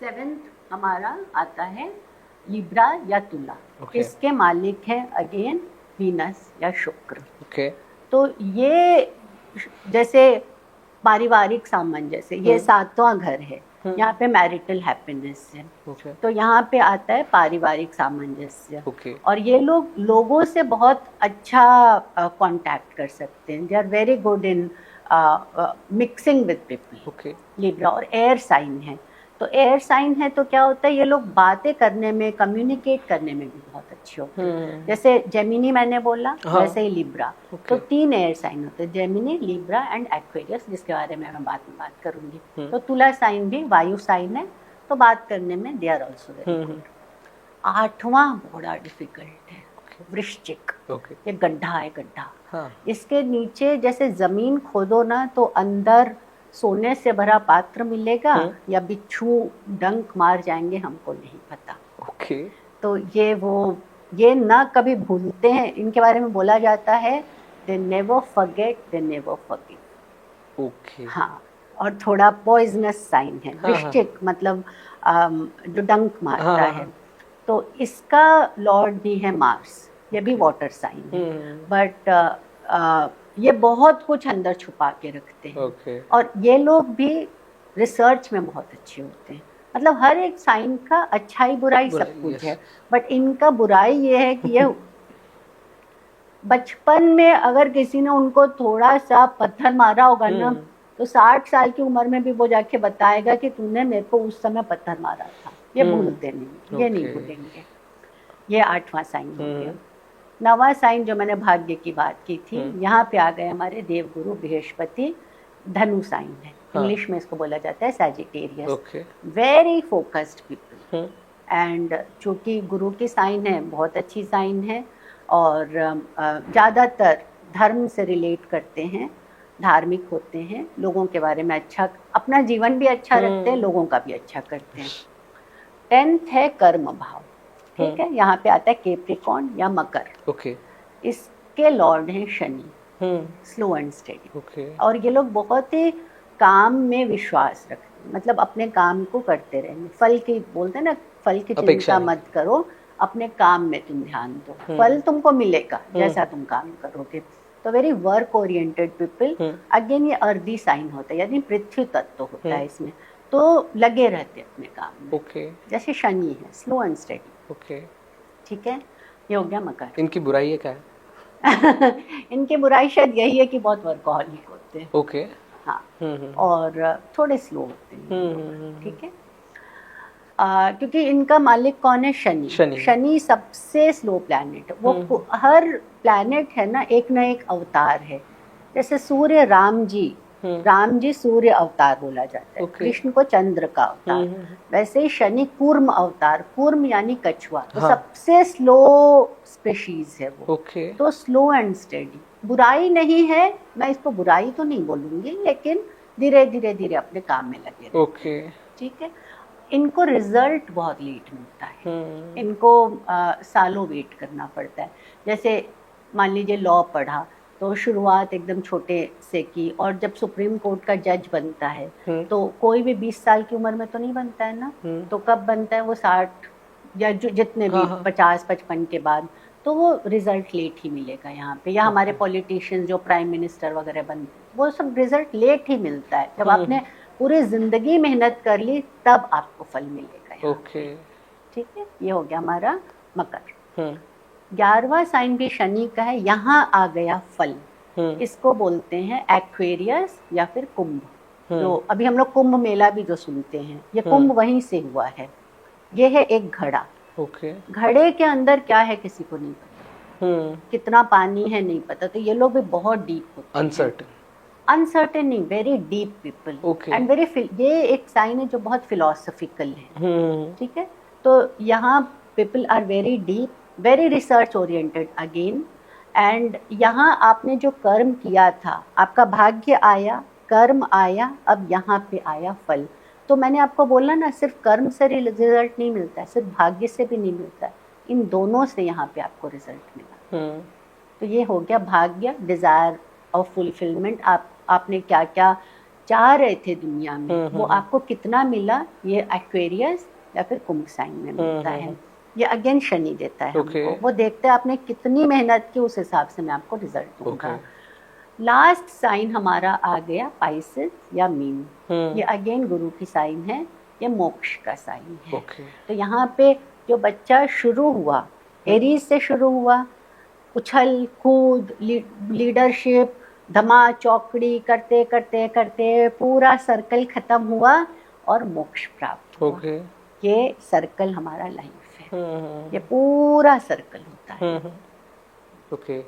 7th हमारा आता है लिब्रा या तुला। इसके मालिक है अगेन वीनस या शुक्र। तो ये जैसे पारिवारिक सामंजस्य, ये 7वां घर है, यहाँ पे मैरिटल हैप्पीनेस है। तो यहाँ पे आता है पारिवारिक सामंजस्य। और ये लोगों से बहुत अच्छा कांटेक्ट कर सकते हैं। They are very good in mixing with people. Libra और एयर साइन है, तो एयर साइन है तो क्या होता है, ये लोग बातें करने में, कम्युनिकेट करने में भी बहुत अच्छे होते हैं। जैसे जेमिनी मैंने बोला, वैसे ही लिब्रा। तो 3 एयर साइन होते हैं, जेमिनी, लिब्रा एंड एक्वेरियस, जिसके बारे में मैं बाद में बात करूंगी। तो तुला साइन भी वायु साइन है, तो बात करने में they are also very good. 8वां बड़ा डिफिकल्ट है, वृश्चिक। ये गड्ढा है, गड्ढा। इसके नीचे जैसे जमीन खोदो ना तो अंदर सोने से भरा पात्र मिलेगा या बिच्छू डंक मार जाएंगे, हमको नहीं पता। तो ये ना कभी भूलते हैं, इनके बारे में बोला जाता है they never forget, they never forgive. हाँ, और थोड़ा पॉइजनस साइन है वृश्चिक, मतलब जो डंक मारता है। तो इसका लॉर्ड भी है मार्स, ये भी वाटर साइन है, बट ये बहुत कुछ अंदर छुपा के रखते हैं। और ये लोग भी रिसर्च में बहुत अच्छे होते हैं। मतलब हर एक साइन का अच्छाई बुराई सब कुछ है, बट इनका बुराई ये है कि ये बचपन में अगर किसी ने उनको थोड़ा सा पत्थर मारा होगा ना, तो 60 साल की उम्र में भी वो जाके बताएगा कि तूने मेरे को उस समय पत्थर मारा था। ये भूलते नहीं, ये नहीं भूलेंगे। ये 8वां साइन हो गया। 9वां साइन जो मैंने भाग्य की बात की थी, यहाँ पे आ गए हमारे देवगुरु बृहस्पति। धनु साइन है, इंग्लिश में इसको बोला जाता है Sagittarius. Very focused people, and चूंकि गुरु की साइन है, बहुत अच्छी साइन है, और ज़्यादातर धर्म से रिलेट करते हैं, धार्मिक होते हैं, लोगों के बारे में अच्छा, अपना जीवन भी अच्छा रखते हैं, लोगों का भी अच्छा करते हैं। 10th है कर्म भाव, ठीक है। यहाँ पे आता है कैप्रिकॉर्न या मकर। इसके लॉर्ड हैं शनि, स्लो एंड स्टेडी। और ये लोग बहुत ही काम में विश्वास रखते हैं, मतलब अपने काम को करते रहेंगे। फल की बोलते हैं ना, फल की चिंता मत करो, अपने काम में तुम ध्यान दो, फल तुमको मिलेगा जैसा तुम काम करोगे। तो very work oriented people. Again ये अर्दी साइन होता है, यानी पृथ्वी तत्व होता है इसमें, तो लगे रहते अपने काम में। जैसे शनि है, स्लो एंड स्टेडी। ठीक है, ये हो गया मकर। इनकी बुराई है क्या है? इनकी बुराई शायद यही है कि बहुत वर्कहॉलिक होते हैं। हाँ, और थोड़े स्लो होते हैं। ठीक है, क्योंकि इनका मालिक कौन है? शनि। शनि सबसे स्लो प्लैनेट। वो हर प्लैनेट है ना एक अवतार है। जैसे सूर्य राम जी सूर्य अवतार बोला जाता है, कृष्ण को चंद्र का अवतार। वैसे ही शनि कूर्म अवतार, कूर्म यानी कछुआ। तो सबसे स्लो स्पेशीज है वो। तो स्लो एंड स्टेडी, बुराई नहीं है, मैं इसको बुराई तो नहीं बोलूंगी, लेकिन धीरे धीरे अपने काम में लगे रहते हैं। ठीक है, इनको रिजल्ट बहुत लेट मिलता है, इनको सालों वेट करना पड़ता है। जैसे मान लीजिए लॉ पढ़ा तो शुरुआत एकदम छोटे से की, और जब सुप्रीम कोर्ट का जज बनता है तो कोई भी 20 साल की उम्र में तो नहीं बनता है ना। तो कब बनता है वो? 60 या जितने भी 50-55 के बाद। तो वो रिजल्ट लेट ही मिलेगा यहाँ पे। या हमारे पॉलिटिशियन जो प्राइम मिनिस्टर वगैरह बनते, वो सब रिजल्ट लेट ही मिलता है। जब आपने पूरी जिंदगी मेहनत कर ली तब आपको फल मिलेगा। ठीक है, ये हो गया हमारा मकर। 11वां साइन भी शनि का है, यहाँ आ गया फल। इसको बोलते हैं एक्वेरियस या फिर कुंभ। जो अभी हम लोग कुंभ मेला भी जो सुनते हैं, ये कुंभ वहीं से हुआ है। ये है एक घड़ा। घड़े के अंदर क्या है किसी को नहीं पता, कितना पानी है नहीं पता। तो ये लोग भी बहुत डीप होते हैं, अनसर्टेन नहीं, very deep people and very. ये एक साइन है जो बहुत फिलोसफिकल है। ठीक है, तो यहाँ people are very deep, very research oriented again. And यहाँ आपने जो कर्म किया था, आपका भाग्य आया, कर्म आया, अब यहाँ पे आया फल। तो मैंने आपको बोला ना, सिर्फ कर्म से रिजल्ट नहीं मिलता है, सिर्फ भाग्य से भी नहीं मिलता है, इन दोनों से यहाँ पे आपको रिजल्ट मिला। तो ये हो गया भाग्य, डिजायर ऑफ फुलफिलमेंट। आपने क्या क्या चाह रहे थे दुनिया में, वो आपको कितना मिला, ये एक्वेरियस या फिर कुंभ साइन में मिलता है। ये अगेन शनि देता है हमको। वो देखते हैं आपने कितनी मेहनत की, उस हिसाब से मैं आपको रिजल्ट दूंगा। लास्ट साइन हमारा आ गया पाइसेस या मीन। ये अगेन गुरु की साइन है, ये मोक्ष का साइन है। तो यहाँ पे जो बच्चा शुरू हुआ, एरीज से शुरू हुआ, उछल कूद, लीडरशिप, धमा चौकड़ी करते करते करते पूरा सर्कल खत्म हुआ, और मोक्ष प्राप्त हुआ। ओके। ये सर्कल हमारा लाइफ है, ये पूरा सर्कल होता है। ओके,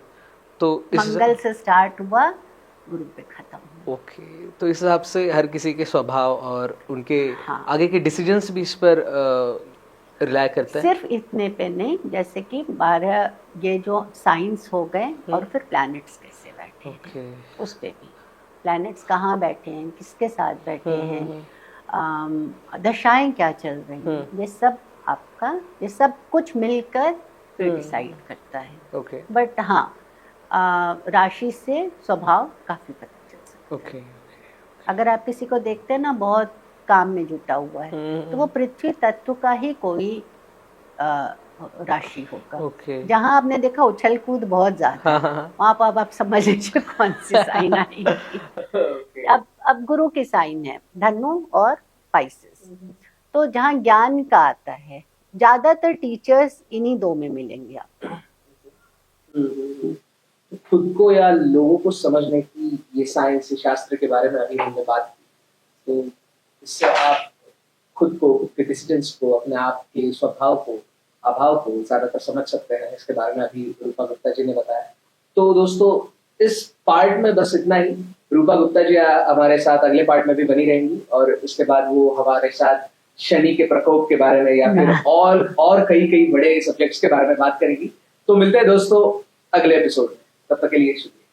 तो मंगल से स्टार्ट हुआ, गुरु पे खत्म हुआ। ओके, तो इस हिसाब से हर किसी के स्वभाव और उनके हाँ। आगे के डिसीजंस भी इस पर रिलाय करते हैं। सिर्फ इतने पे नहीं, जैसे कि 12 ये जो साइंस हो गए और फिर प्लैनेट्स कैसे बैठे हैं, उस पे भी प्लैनेट्स कहाँ बैठे हैं, किसके साथ बैठे हैं, दशाएं क्या चल रही हैं, ये सब आपका, ये सब कुछ मिलकर फिर डिसाइड करता है। ओके। बट हाँ, राशि से स्वभाव काफी पता चल सकता है। ओके। अगर आप किसी को देखते हैं ना बहुत काम में जुटा हुआ है, तो वो पृथ्वी तत्व का ही कोई राशि होगा। ओके। जहाँ आपने देखा उछल कूद बहुत ज्यादा है, वहाँ पर आप समझ लीजिए कौन सी साइन आएगी। अब गुरु की साइन है धनु और स्पाइसेस, तो जहाँ ज्ञान का आता है, ज्यादातर टीचर्स इन्हीं दो में मिलेंगे आपको। खुद को या लोगों को समझने की ये साइंस शास्त्र के बारे में अभी हमने बात की, तो इससे आप खुद को, अपने डिसीजंस को, अपने आप के स्वभाव को, अभाव को ज्यादातर समझ सकते हैं। इसके बारे में अभी रूपा गुप्ता जी ने बताया। तो दोस्तों, इस पार्ट में बस इतना ही। रूपा गुप्ता जी हमारे साथ अगले पार्ट में भी बनी रहेंगी, और उसके बाद वो हमारे साथ शनि के प्रकोप के बारे में या फिर और कई बड़े सब्जेक्ट्स के बारे में बात करेंगी। तो मिलते हैं दोस्तों अगले एपिसोड में, तब तक के लिए शुक्रिया।